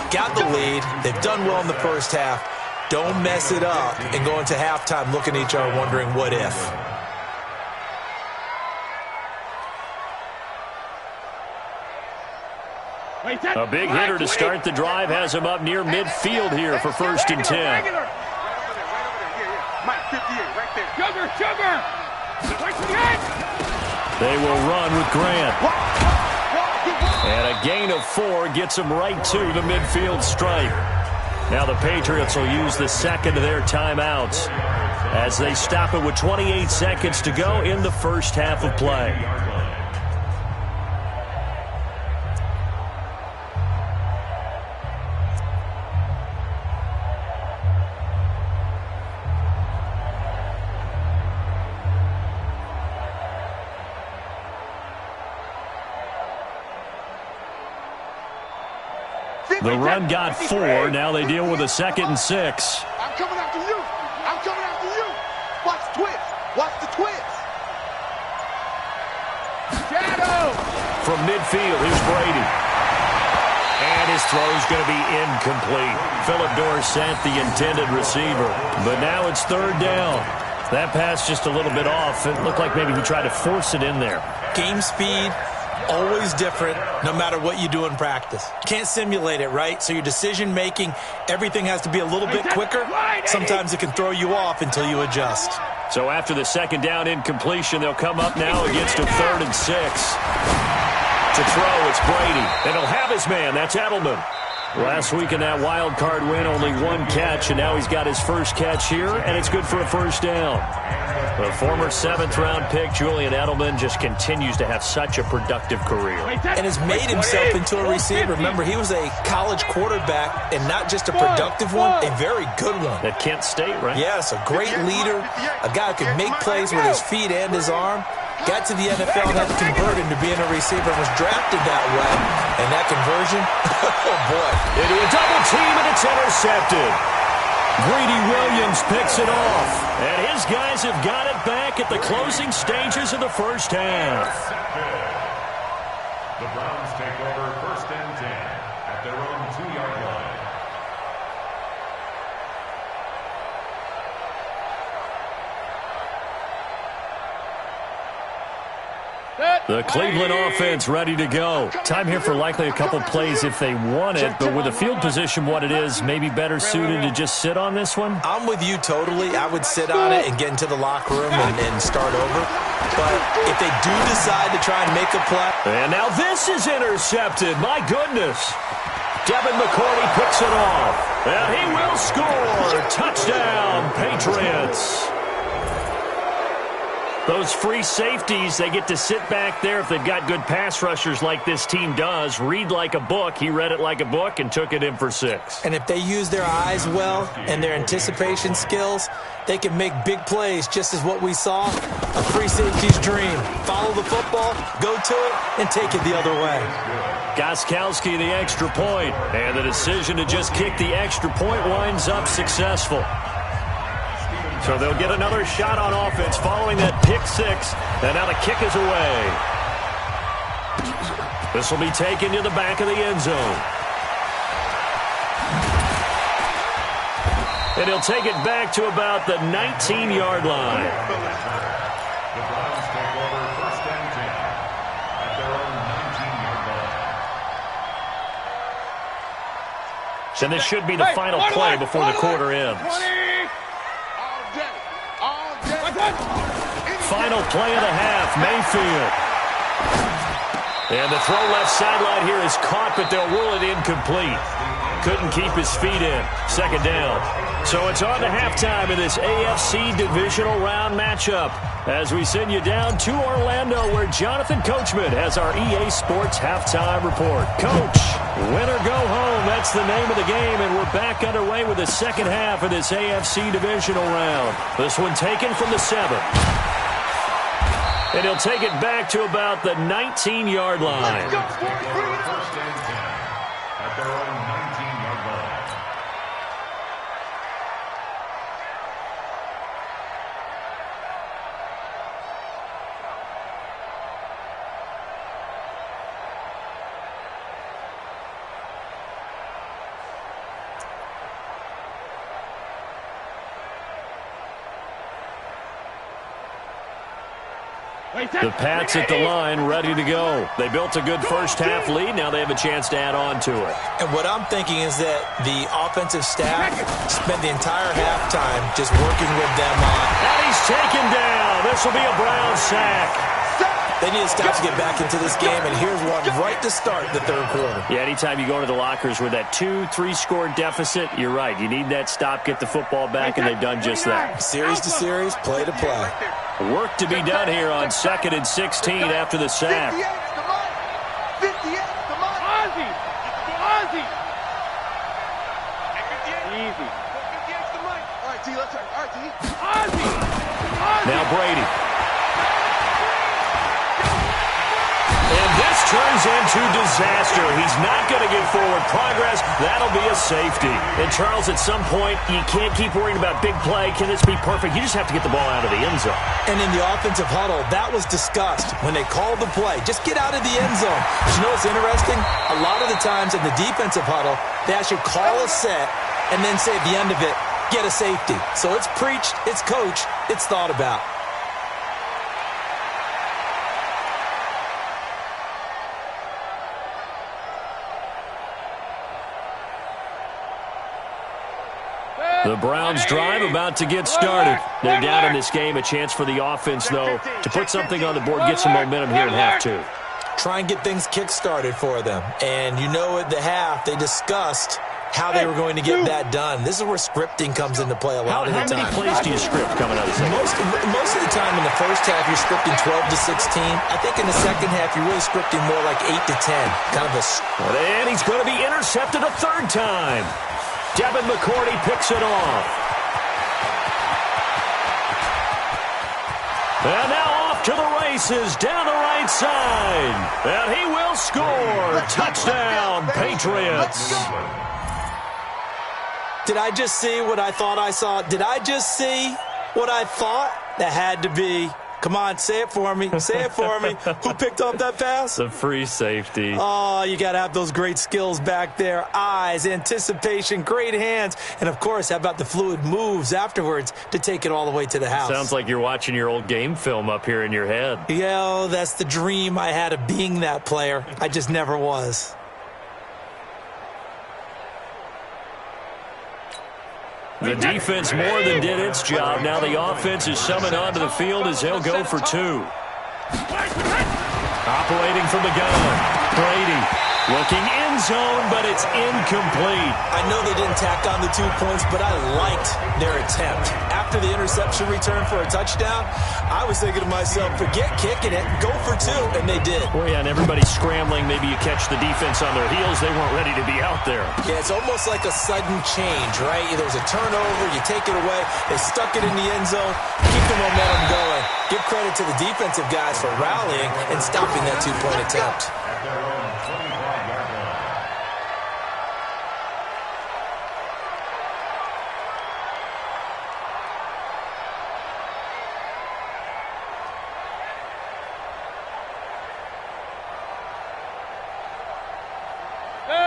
Got the lead. They've done well in the first half. Don't mess it up and go into halftime looking at each other wondering what if. A big hitter to start the drive has him up near midfield here for 1st and 10. They will run with Grant. And a gain of 4 gets him right to the midfield stripe. Now the Patriots will use the second of their timeouts as they stop it with 28 seconds to go in the first half of play. The run got 4. Now they deal with a 2nd and 6. I'm coming after you. I'm coming after you. Watch the twist. Watch the twist. Shadow. From midfield, here's Brady. And his throw's going to be incomplete. Philip Dorsett, the intended receiver. But now it's 3rd down. That pass just a little bit off. It looked like maybe he tried to force it in there. Game speed. Always different, no matter what you do in practice. Can't simulate it, right? So your decision-making, everything has to be a little bit quicker. Sometimes it can throw you off until you adjust. So after the 2nd down incompletion, they'll come up now against a 3rd and 6. To throw, it's Brady. And he'll have his man. That's Edelman. Last week in that wild card win, only 1 catch, and now he's got his first catch here, and it's good for a 1st down. The former 7th-round pick, Julian Edelman, just continues to have such a productive career. And has made himself into a receiver. Remember, he was a college quarterback, and not just a productive one, a very good one. At Kent State, right? Yes, a great leader, a guy who could make plays with his feet and his arm. Got to the NFL and had to convert into being a receiver and was drafted that way. And that conversion, oh boy. Into a double team and it's intercepted. Greedy Williams picks it off. And his guys have got it back at the closing stages of the first half. The Browns take over 1st and 10 at their own 2-yard line. The Cleveland offense ready to go. Time here for likely a couple plays if they want it, but with the field position what it is, maybe better suited to just sit on this one? I'm with you totally. I would sit on it and get into the locker room and start over. But if they do decide to try and make a play. And now this is intercepted. My goodness. Devin McCourty picks it off. And he will score. Touchdown, Patriots. Those free safeties, they get to sit back there if they've got good pass rushers like this team does. Read like a book. He read it like a book and took it in for 6. And if they use their eyes well and their anticipation skills, they can make big plays, just as what we saw. A free safety's dream. Follow the football, go to it, and take it the other way. Gostkowski, the extra point. And the decision to just kick the extra point winds up successful. So they'll get another shot on offense following that pick 6. And now the kick is away. This will be taken to the back of the end zone. And he'll take it back to about the 19-yard line. The Browns take over 1st and 10 at their own 19-yard line. And this should be the final play before the quarter ends. final play of the half. Mayfield. And the throw left sideline here is caught, but they'll rule it incomplete. Couldn't keep his feet in. Second down. So it's on to halftime in this AFC divisional round matchup as we send you down to Orlando where Jonathan Coachman has our EA Sports halftime report. Coach, win or go home, that's the name of the game, and we're back underway with the second half of this AFC divisional round. This one taken from the 7. And he'll take it back to about the 19-yard line. First and 10 at their own 19-yard line. The Pats at the line, ready to go. They built a good first-half lead. Now they have a chance to add on to it. And what I'm thinking is that the offensive staff spent the entire halftime just working with them on. And he's taken down. This will be a Brown sack. They need to stop to get back into this game, and here's one right to start the third quarter. Yeah, anytime you go to the lockers with that 2-3 score deficit, you're right. You need that stop, get the football back, and they've done just that. Series to series, play to play. Work to be done here on 2nd and 16 after the sack. 58, come on. 58, come on. Ozzy. Ozzy. Easy. 58's the money. All right, T, let's try. All right, T. Ozzy. Now Brady. And this turns into disaster. He's not going to get forward progress. That'll be a safety. And, Charles, at some point, you can't keep worrying about big play. Can this be perfect? You just have to get the ball out of the end zone. And in the offensive huddle, that was discussed when they called the play. Just get out of the end zone. But you know what's interesting? A lot of the times in the defensive huddle, they actually call a set and then say at the end of it, get a safety. So it's preached, it's coached, it's thought about. The Browns drive about to get started. They're down in this game. A chance for the offense, though, to put something on the board, get some momentum here in half 2. Try and get things kick-started for them. And you know at the half, they discussed how they were going to get that done. This is where scripting comes into play a lot of the time. How many plays do you script coming out of the second? Most of the time in the first half, you're scripting 12 to 16. I think in the second half, you're really scripting more like 8 to 10. Kind of a... And he's going to be intercepted a third time. Devin McCourty picks it off. And now off to the races down the right side. And he will score. Touchdown, Patriots. Did I just see what I thought I saw? Did I just see what I thought? That had to be. Come on, say it for me. Say it for me. Who picked up that pass? The free safety. Oh, you got to have those great skills back there. Eyes, anticipation, great hands. And, of course, how about the fluid moves afterwards to take it all the way to the house? Sounds like you're watching your old game film up here in your head. Yeah, that's the dream I had of being that player. I just never was. The defense more than did its job. Now the offense is summoned onto the field as they'll go for 2. Operating from the gun, Brady looking end zone, but it's incomplete. I know they didn't tack on the 2 points, but I liked their attempt. After the interception return for a touchdown, I was thinking to myself, forget kicking it, go for 2, and they did. Well, yeah, and everybody's scrambling. Maybe you catch the defense on their heels. They weren't ready to be out there. Yeah, it's almost like a sudden change, right? There's a turnover, you take it away, they stuck it in the end zone, keep the momentum going. Give credit to the defensive guys for rallying and stopping that 2-point attempt.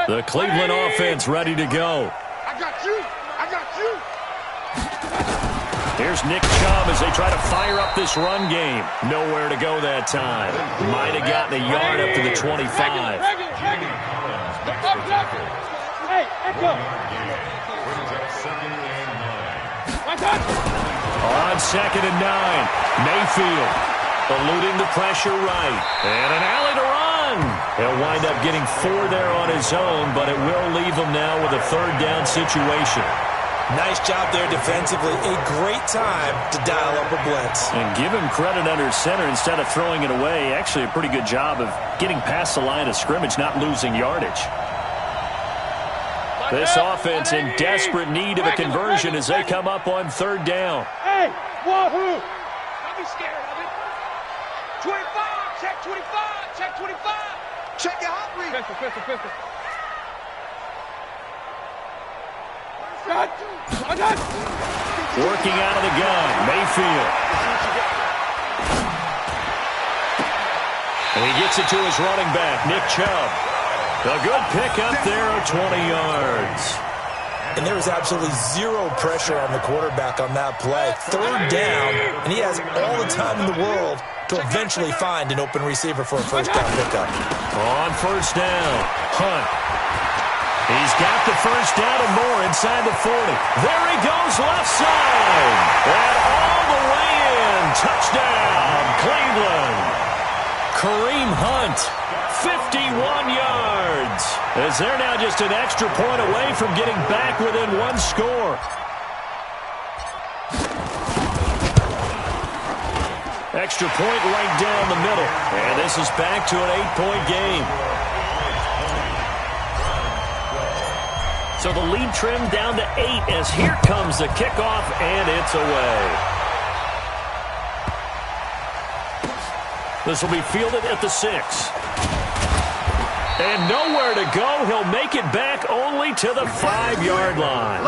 The Cleveland offense ready to go. I got you. I got you. Here's Nick Chubb as they try to fire up this run game. Nowhere to go that time. Might have gotten a yard up to the 25. Hey, Echo. Brings up 2nd and 9. My God. On 2nd and 9, Mayfield eluding the pressure right. And an alley to run. He'll wind up getting 4 there on his own, but it will leave him now with a 3rd down situation. Nice job there defensively. A great time to dial up a blitz. And give him credit under center instead of throwing it away. Actually a pretty good job of getting past the line of scrimmage, not losing yardage. This offense in desperate need of a conversion as they come up on 3rd down. Hey, wahoo! Don't be scared of it. 25, check 25, check 25. Check your hot read. Pistol. Working out of the gun, Mayfield. And he gets it to his running back, Nick Chubb. A good pickup there of 20 yards. And there was absolutely 0 pressure on the quarterback on that play. 3rd down, and he has all the time in the world to eventually find an open receiver for a 1st down pickup. On 1st down, Hunt. He's got the 1st down and more inside the 40. There he goes left side. And all the way in. Touchdown, Cleveland. Kareem Hunt, 51 yards. As they're now just an extra point away from getting back within 1 score. Extra point right down the middle. And this is back to an 8-point game. So the lead trimmed down to 8 as here comes the kickoff, and it's away. This will be fielded at the 6. And nowhere to go. He'll make it back only to the 5-yard line.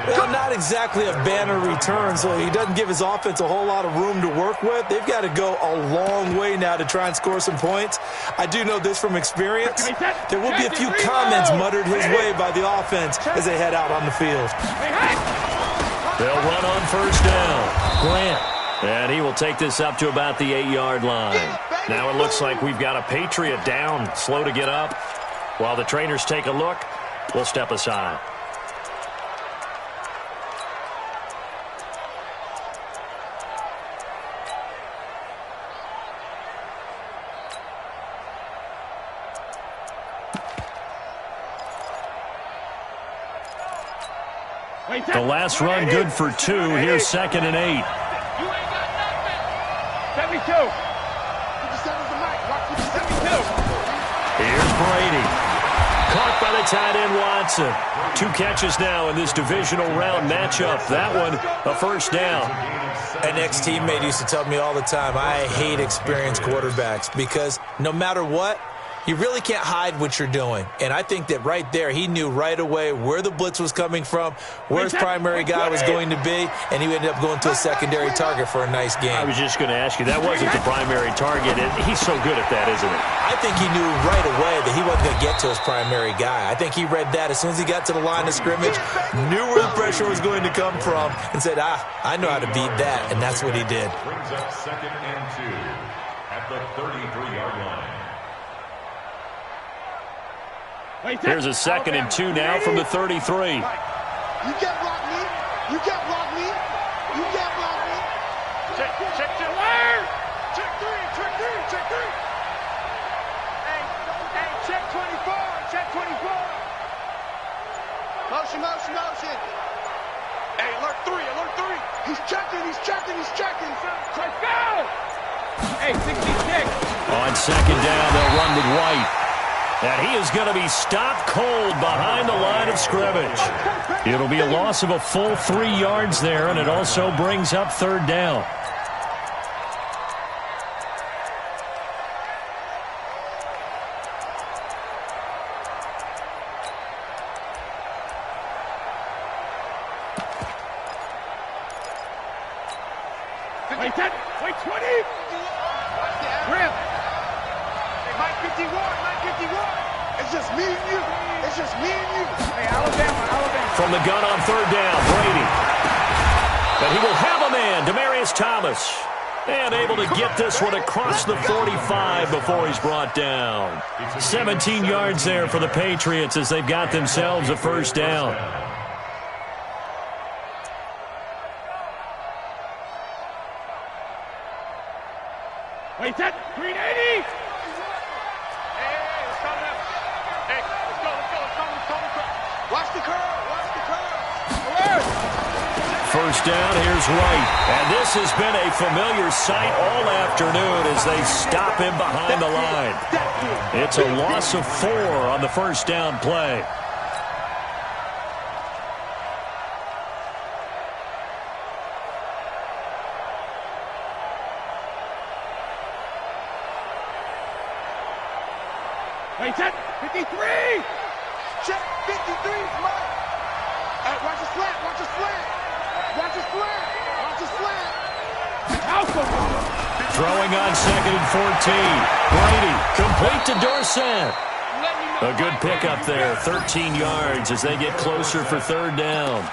Well, not exactly a banner return, so he doesn't give his offense a whole lot of room to work with. They've got to go a long way now to try and score some points. I do know this from experience. There will be a few comments muttered his way by the offense as they head out on the field. They'll run on 1st down. Grant. And he will take this up to about the 8-yard line. Now it looks like we've got a Patriot down, slow to get up. While the trainers take a look, we'll step aside. The last run good for 2. Here's 2nd and 8. You ain't got nothing. 72. 57's the mic. Watch 72. Here's Brady. Caught by the tight end Watson. 2 catches now in this divisional round matchup. That one, a 1st down. An ex-teammate used to tell me all the time, I hate experienced quarterbacks because no matter what, you really can't hide what you're doing. And I think that right there, he knew right away where the blitz was coming from, where his primary guy was going to be, and he ended up going to a secondary target for a nice game. I was just going to ask you, that wasn't the primary target. He's so good at that, isn't he? I think he knew right away that he wasn't going to get to his primary guy. I think he read that as soon as he got to the line of scrimmage, knew where the pressure was going to come from, and said, I know how to beat that, and that's what he did. Brings up 2nd and 2 at the 33-yard line. Here's a 2nd and 2 now from the 33. You can't block me. You can't block me. You can't block me. Check your word. Check 3. Hey, check 24. Check 24. Motion. Hey, alert 3. He's checking. Let's go. Hey, 66. On 2nd down, they'll run with White. And he is going to be stopped cold behind the line of scrimmage. It'll be a loss of a full 3 yards there, and it also brings up 3rd down. Wait, 20. Rip. Mike 51. It's just me and you. Hey, Alabama. From the gun on 3rd down, Brady. But he will have a man, Demaryius Thomas. And able to get this one across the 45 before he's brought down. 17 yards there for the Patriots as they've got themselves a 1st down. first down. Here's Wright. And this has been a familiar sight all afternoon as they stop him behind the line. It's a loss of 4 on the first down play. Hey, check 53! Check 53 is mine! Hey, watch the slant, watch the slant! Watch the slant! Watch the slant! Throwing on 2nd and 14. Brady, complete to Dorsett. A good pickup there, 13 yards as they get closer for third down.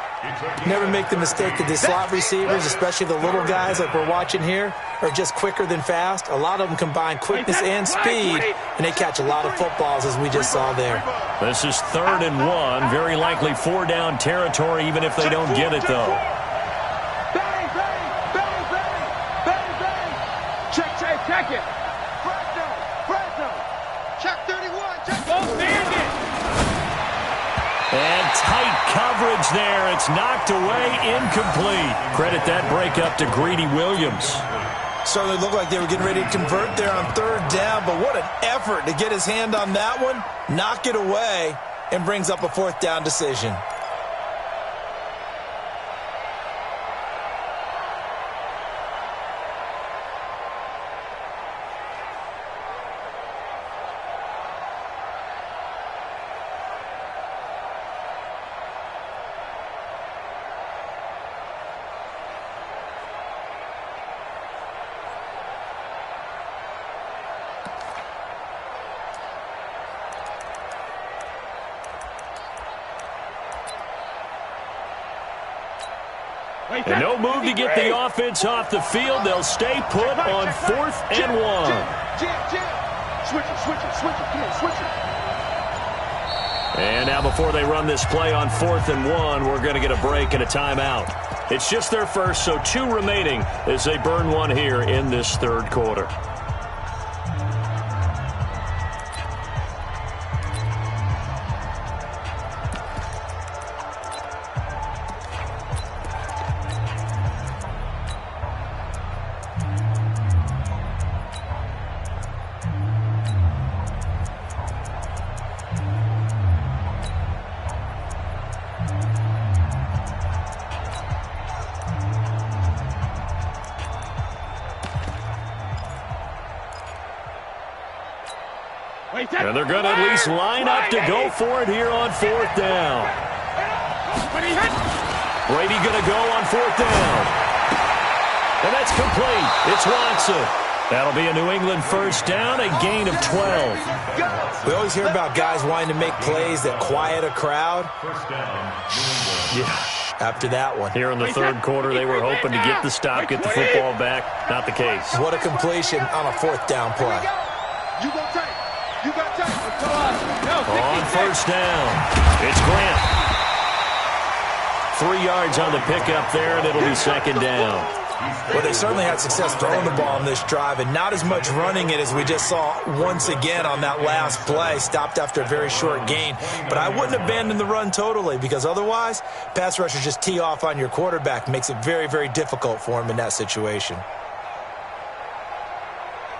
Never make the mistake that the slot receivers, especially the little guys like we're watching here, are just quicker than fast. A lot of them combine quickness and speed, and they catch a lot of footballs, as we just saw there. This is 3rd and 1, very likely 4-down territory, even if they don't get it, though. Bang, bang, bang, bang, bang, bang. Check, check, check it. Fresno. Check 31, check. Go Bandit. And tight coverage there. It's knocked away, incomplete. Credit that breakup to Greedy Williams. Certainly looked like they were getting ready to convert there on 3rd down, but what an effort to get his hand on that one, knock it away, and brings up a 4th down decision. And no move to get the offense off the field. They'll stay put on 4th and 1. Switch it. Come on, switch it. And now before they run this play on 4th and 1, we're going to get a break and a timeout. It's just their first, so 2 remaining as they burn one here in this 3rd quarter. And they're going to at least line up to go for it here on 4th down. Brady going to go on 4th down. And that's complete. It's Watson. That'll be a New England first down, a gain of 12. We always hear about guys wanting to make plays that quiet a crowd. Yeah, after that one. Here in the 3rd quarter, they were hoping to get the stop, get the football back. Not the case. What a completion on a 4th down play. On first down, it's Grant. 3 yards on the pickup there, and it'll be 2nd down. Well, they certainly had success throwing the ball on this drive, and not as much running it as we just saw once again on that last play. Stopped after a very short gain. But I wouldn't abandon the run totally, because otherwise, pass rushers just tee off on your quarterback. Makes it very, very difficult for him in that situation.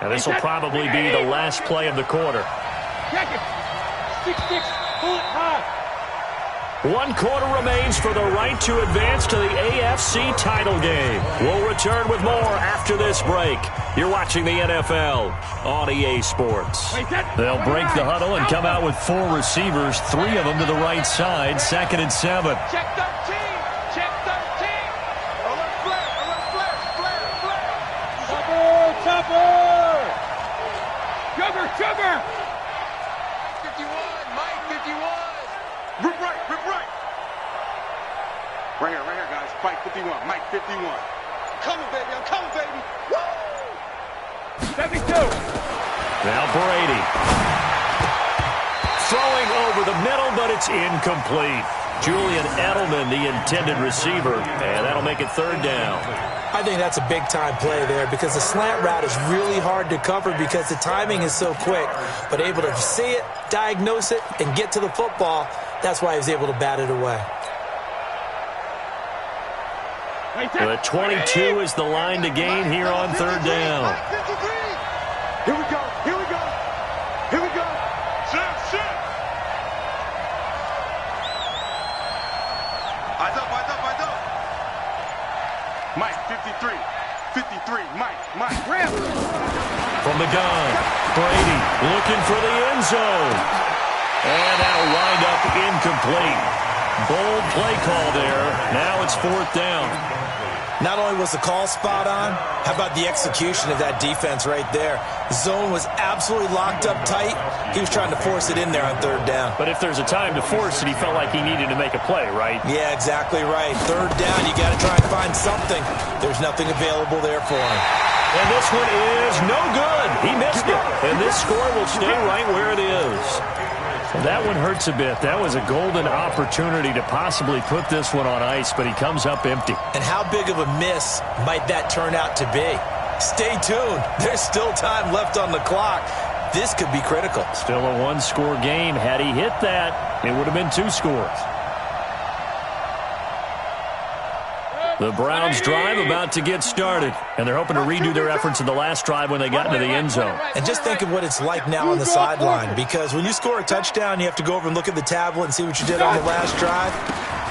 And this will probably be the last play of the quarter. 1 quarter remains for the right to advance to the AFC title game. We'll return with more after this break. You're watching the NFL on EA Sports. They'll break the huddle and come out with 4 receivers, 3 of them to the right side, 2nd and 7. Check 13. Check 13. Alert flare. Chopper. Sugar. 51. Mike, 51. Rip right. Right here, guys. Fight 51. Mike, 51. I'm coming, baby. Woo! 72. Now Brady. Throwing over the middle, but it's incomplete. Julian Edelman, the intended receiver, and that'll make it 3rd down. I think that's a big-time play there because the slant route is really hard to cover because the timing is so quick. But able to see it, diagnose it, and get to the football, that's why he was able to bat it away. The 22 is the line to gain here on third down. Here we go. Here we go. Here we go. Set. Eyes up. Mike, 53. 53. Mike. Rip. From the gun, Brady looking for the end zone. And that'll wind up incomplete. Bold play call there. Now it's fourth down. Not only was the call spot on, how about the execution of that defense right there? The zone was absolutely locked up tight. He was trying to force it in there on third down. But if there's a time to force it, he felt like he needed to make a play, right? Yeah, exactly right. Third down, you got to try and find something. There's nothing available there for him. And this one is no good. He missed it. And this score will stay right where it is. Well, that one hurts a bit. That was a golden opportunity to possibly put this one on ice, but he comes up empty. And how big of a miss might that turn out to be? Stay tuned. There's still time left on the clock. This could be critical. Still a one-score game. Had he hit that, it would have been 2 scores. The Browns drive about to get started, and they're hoping to redo their efforts in the last drive when they got into the end zone. And just think of what it's like now on the sideline, because when you score a touchdown, you have to go over and look at the tablet and see what you did on the last drive.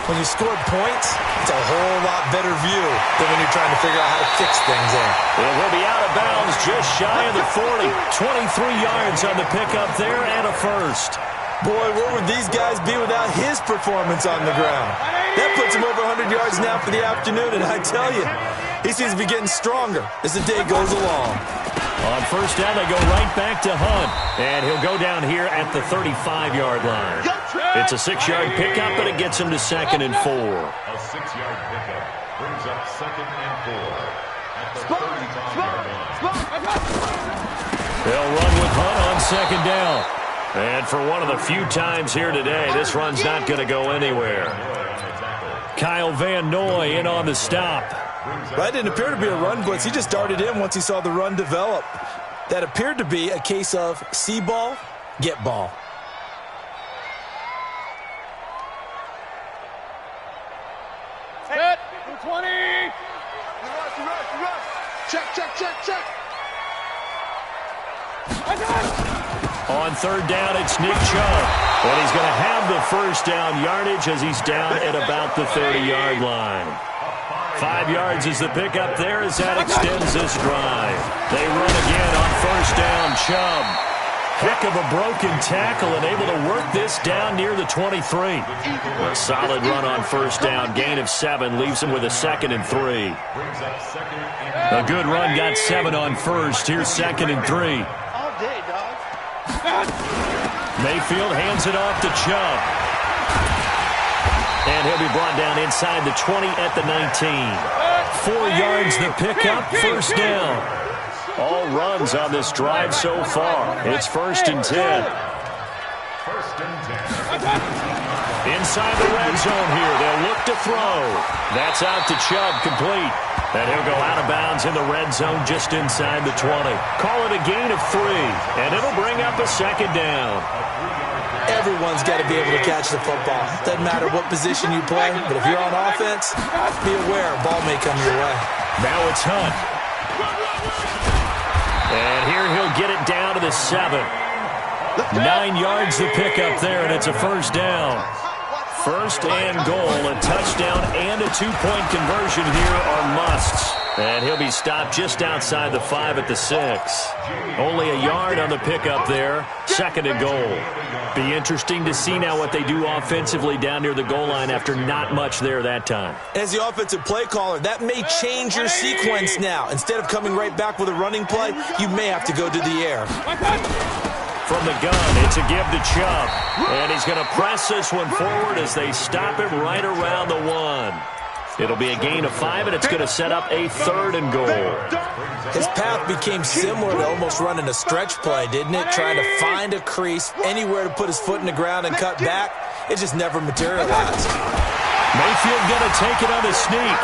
When you scored points, it's a whole lot better view than when you're trying to figure out how to fix things there. It will be out of bounds just shy of the 40. 23 yards on the pickup there and a first. Boy, where would these guys be without his performance on the ground? That puts him over 100 yards now for the afternoon, and I tell you, he seems to be getting stronger as the day goes along. On first down, they go right back to Hunt, and he'll go down here at the 35-yard line. It's a 6-yard pickup, but it gets him to 2nd and 4. A 6-yard pickup brings up 2nd and 4 at the 35-yard line. They'll run with Hunt on 2nd down. And for one of the few times here today, this run's not going to go anywhere. Kyle Van Noy in on the stop. That didn't appear to be a run blitz. He just darted in once he saw the run develop. That appeared to be a case of see ball, get ball. Hit. 20. Check. On third down, it's Nick Chubb. And he's going to have the first down yardage as he's down at about the 30-yard line. 5 yards is the pickup there as that extends this drive. They run again on first down, Chubb. Heck of a broken tackle and able to work this down near the 23. A solid run on first down. Gain of 7 leaves him with a 2nd and 3. A good run got 7 on first. Here's 2nd and 3. Mayfield hands it off to Chubb. And he'll be brought down inside the 20 at the 19. 4 yards the pickup, first down. All runs on this drive so far. It's 1st and 10. Inside the red zone here. They'll look to throw. That's out to Chubb, complete. And he'll go out of bounds in the red zone just inside the 20. Call it a gain of 3, and it'll bring up a 2nd down. Everyone's got to be able to catch the football. Doesn't matter what position you play, but if you're on offense, be aware a ball may come your way. Now it's Hunt. And here he'll get it down to the 7. 9 yards the pickup there, and it's a first down. First and goal, a touchdown and a 2-point conversion here are musts. And he'll be stopped just outside the 5 at the 6. Only a yard on the pickup there. 2nd and goal. Be interesting to see now what they do offensively down near the goal line after not much there that time. As the offensive play caller, that may change your sequence now. Instead of coming right back with a running play, you may have to go to the air. From the gun, it's a give to Chubb. And he's going to press this one forward as they stop him right around the 1. It'll be a gain of 5, and it's going to set up a 3rd and goal. His path became similar to almost running a stretch play, didn't it? Trying to find a crease, anywhere to put his foot in the ground and cut back. It just never materialized. Mayfield going to take it on the sneak.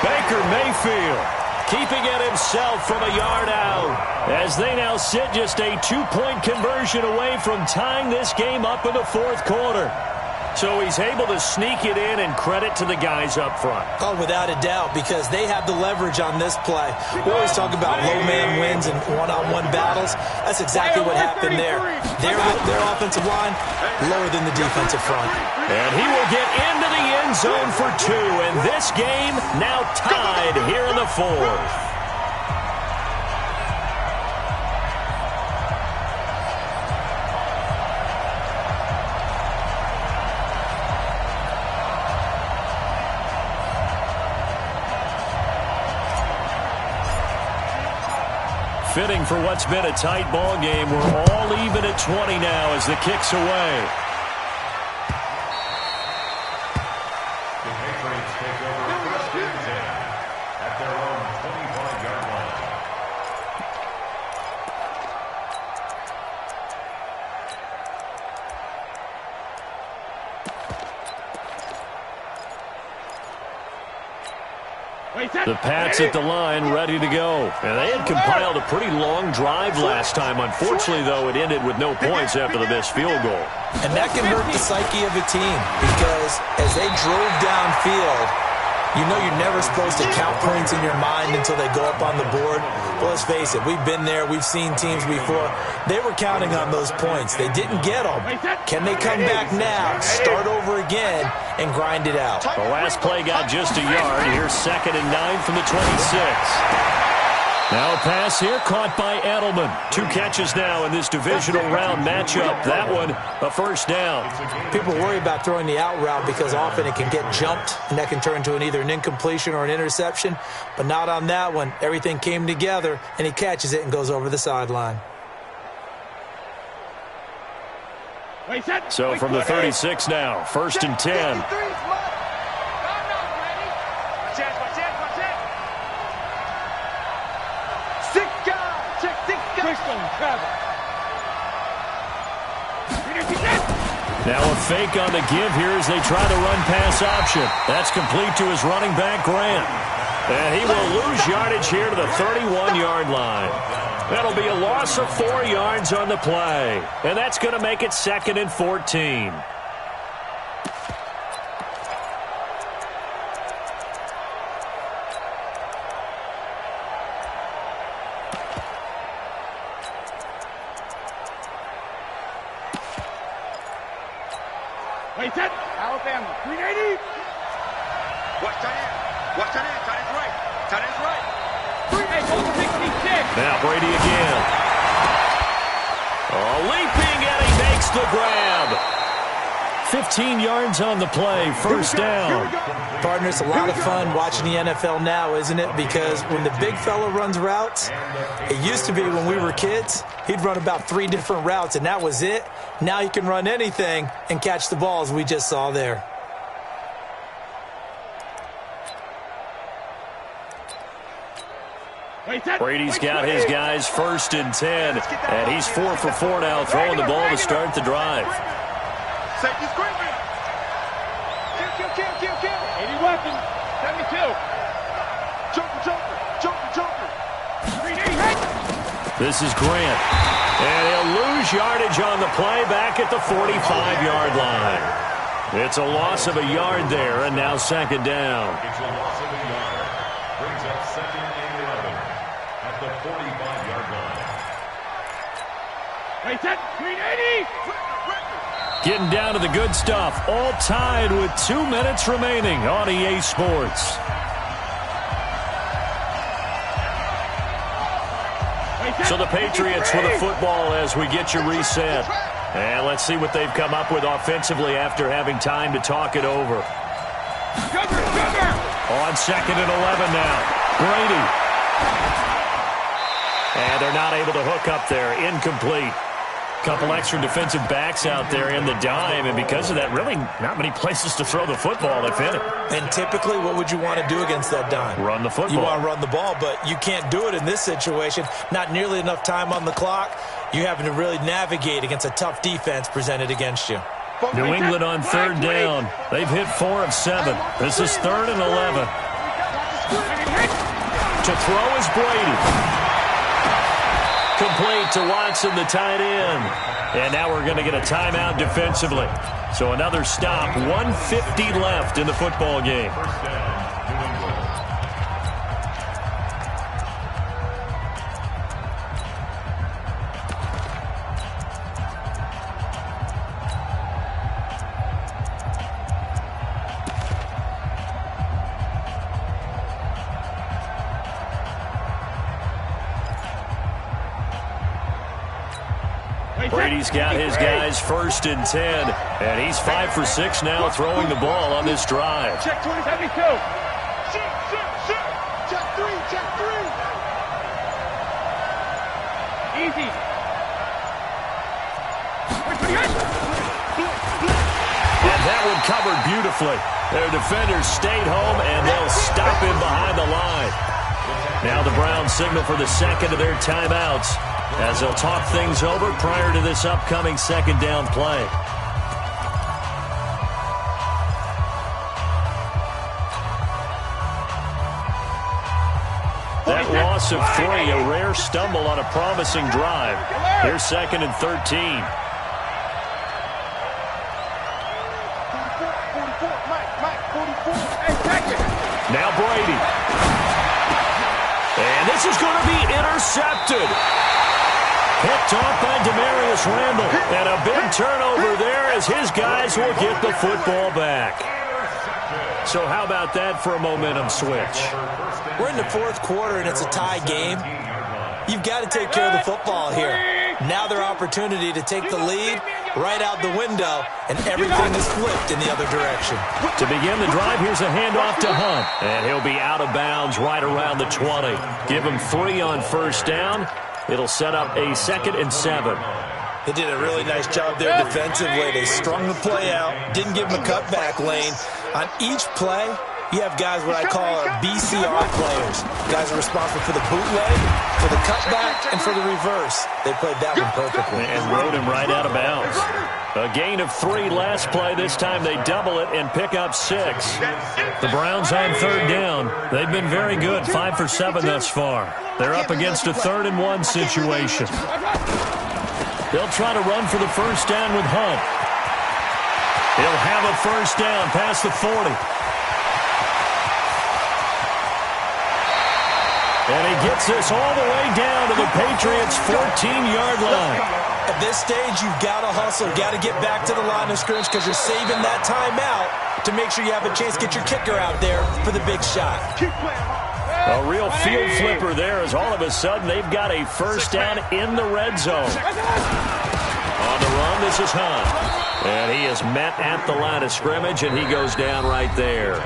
Baker Mayfield keeping it himself from a yard out as they now sit just a 2-point conversion away from tying this game up in the 4th quarter. So he's able to sneak it in, and credit to the guys up front. Oh, without a doubt, because they have the leverage on this play. We always talk about low man wins and one-on-one battles. That's exactly what happened there. Their offensive line, lower than the defensive front. And he will get into the end zone for 2, and this game now tied here in the 4th. Fitting for what's been a tight ball game. We're all even at 20 now as the kick's away. The Patriots take over first and 10 at their own 25-yard line. The Pats at the line, ready to go. And they had compiled a pretty long drive last time. Unfortunately, though, it ended with no points after the missed field goal. And that can hurt the psyche of a team because as they drove downfield, you know you're never supposed to count points in your mind until they go up on the board. But let's face it, we've been there. We've seen teams before. They were counting on those points. They didn't get them. Can they come back now, start over again, and grind it out? The last play got just a yard. Here's 2nd and 9 from the 26. Now a pass here caught by Edelman. 2 catches now in this divisional round matchup. That one, a first down. People worry about throwing the out route because often it can get jumped, and that can turn into either an incompletion or an interception. But not on that one. Everything came together, and he catches it and goes over the sideline. So from the 36 now, 1st and 10. Now a fake on the give here as they try the run-pass option. That's complete to his running back, Grant. And he will lose yardage here to the 31-yard line. That'll be a loss of 4 yards on the play. And that's going to make it 2nd and 14. Alabama, 380. Watch tight end. Watch tight end. Tight end's right. Tight end's right. 366. Now Brady again. Oh, leaping, and he makes the grab. 15 yards on the play, first down. Partner, it's a lot of fun watching the NFL now, isn't it? Because when the big fella runs routes, it used to be when we were kids, he'd run about 3 different routes, and that was it. Now he can run anything and catch the balls we just saw there. Brady's got his guys 1st and 10, and he's 4 for 4 now, throwing the ball to start the drive. Safety screaming. Kill. 80 weapons. 72. Joker. 3D. This is Grant. And he'll lose yardage on the play back at the 45-yard line. It's a loss of a yard there, and now 2nd down. It's a loss of a yard. Brings up 2nd and 11 at the 45-yard line. Wait, set. 380. Getting down to the good stuff. All tied with 2 minutes remaining on EA Sports. So the Patriots with a football as we get you reset. And let's see what they've come up with offensively after having time to talk it over. On 2nd and 11 now. Brady. And they're not able to hook up there. Incomplete. Couple extra defensive backs out there in the dime, and because of that, really not many places to throw the football, if any. And typically, what would you want to do against that dime? Run the football. You want to run the ball, but you can't do it in this situation. Not nearly enough time on the clock. You're having to really navigate against a tough defense presented against you. New England on 3rd down. They've hit 4 of 7. This is 3rd and 11. To throw is Brady. Complete to Watson, the tight end. And now we're going to get a timeout defensively. So another stop, 1:50 left in the football game. Brady's got his guys 1st and 10, and he's 5 for 6 now throwing the ball on this drive. Check 2072. Check 3. Easy. And that one covered beautifully. Their defenders stayed home, and they'll stop him behind the line. Now the Browns signal for the second of their timeouts, as they'll talk things over prior to this upcoming 2nd down play. That loss of 3, a rare stumble on a promising drive. Here's 2nd and 13. 44. Hey, check it. Now Brady. And this is going to be intercepted. Picked off by Demarius Randall. And a big turnover there as his guys will get the football back. So how about that for a momentum switch? We're in the 4th quarter and it's a tie game. You've got to take care of the football here. Now their opportunity to take the lead right out the window, and everything is flipped in the other direction. To begin the drive, here's a handoff to Hunt. And he'll be out of bounds right around the 20. Give him 3 on 1st down. It'll set up a 2nd and 7. They did a really nice job there defensively. They strung the play out, didn't give him a cutback lane. On each play, you have guys what I call BCR players. Guys are responsible for the bootleg, for the cutback, and for the reverse. They played that one perfectly. And rode him right out of bounds. A gain of 3 last play. This time they double it and pick up 6. The Browns on 3rd down. They've been very good, 5 for 7 thus far. They're up against a 3rd and 1 situation. They'll try to run for the 1st down with Hunt. He'll have a 1st down past the 40. And he gets this all the way down to the Patriots' 14-yard line. At this stage, you've got to hustle, got to get back to the line of scrimmage because you're saving that timeout to make sure you have a chance to get your kicker out there for the big shot. A real field flipper there as all of a sudden they've got a 1st down in the red zone. On the run, this is Hunt. And he is met at the line of scrimmage, and he goes down right there.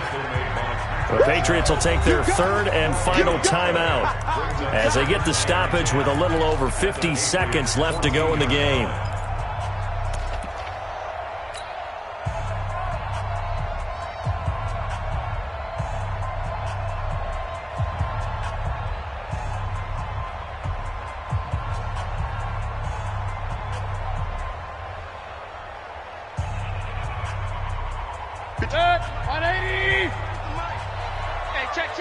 The Patriots will take their 3rd and final timeout as they get the stoppage with a little over 50 seconds left to go in the game. Check, 180. Hey, check.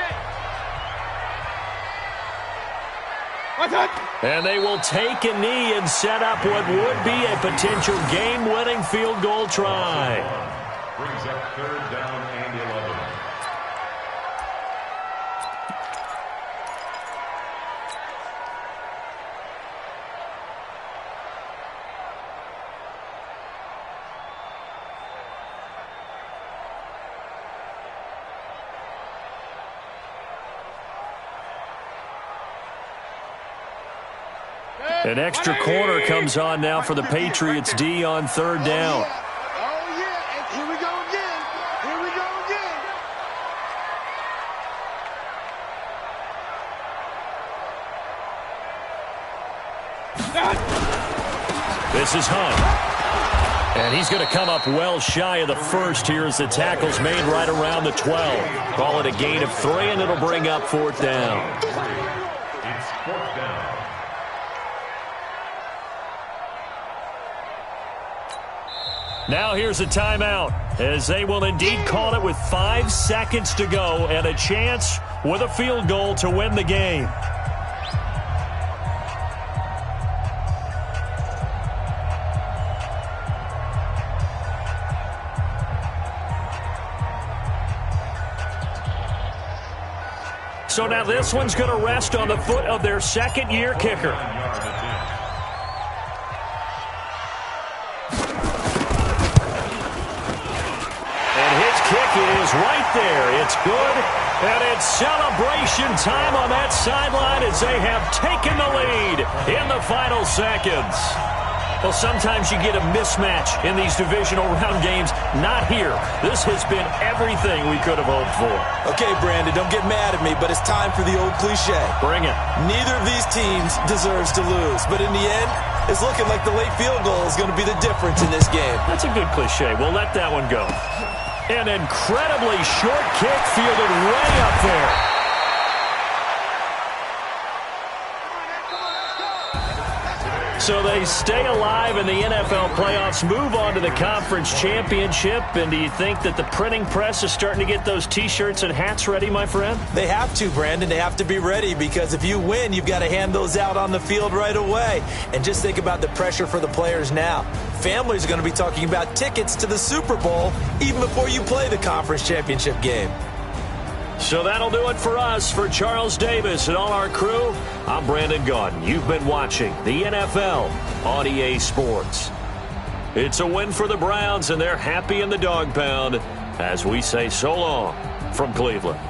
And they will take a knee and set up what would be a potential game-winning field goal try. Brings up 3rd down and 11. An extra corner comes on now for the Patriots D on 3rd down. Oh, yeah. And here we go again. This is Hunt. And he's going to come up well shy of the 1st here as the tackle's made right around the 12. Call it a gain of 3, and it'll bring up 4th down. It's 4th down. Now here's a timeout, as they will indeed call it with 5 seconds to go and a chance with a field goal to win the game. So now this one's going to rest on the foot of their second-year kicker. And his kick is right there. It's good. And it's celebration time on that sideline as they have taken the lead in the final seconds. Well, sometimes you get a mismatch in these divisional round games. Not here. This has been everything we could have hoped for. Okay, Brandon, don't get mad at me, but it's time for the old cliche. Bring it. Neither of these teams deserves to lose, but in the end, it's looking like the late field goal is going to be the difference in this game. That's a good cliche. We'll let that one go. An incredibly short kick fielded way up there. So they stay alive in the NFL playoffs, move on to the conference championship. And do you think that the printing press is starting to get those T-shirts and hats ready, my friend? They have to, Brandon. They have to be ready because if you win, you've got to hand those out on the field right away. And just think about the pressure for the players now. Families are going to be talking about tickets to the Super Bowl even before you play the conference championship game. So that'll do it for us. For Charles Davis and all our crew, I'm Brandon Gaudin. You've been watching the NFL on EA Sports. It's a win for the Browns, and they're happy in the dog pound as we say so long from Cleveland.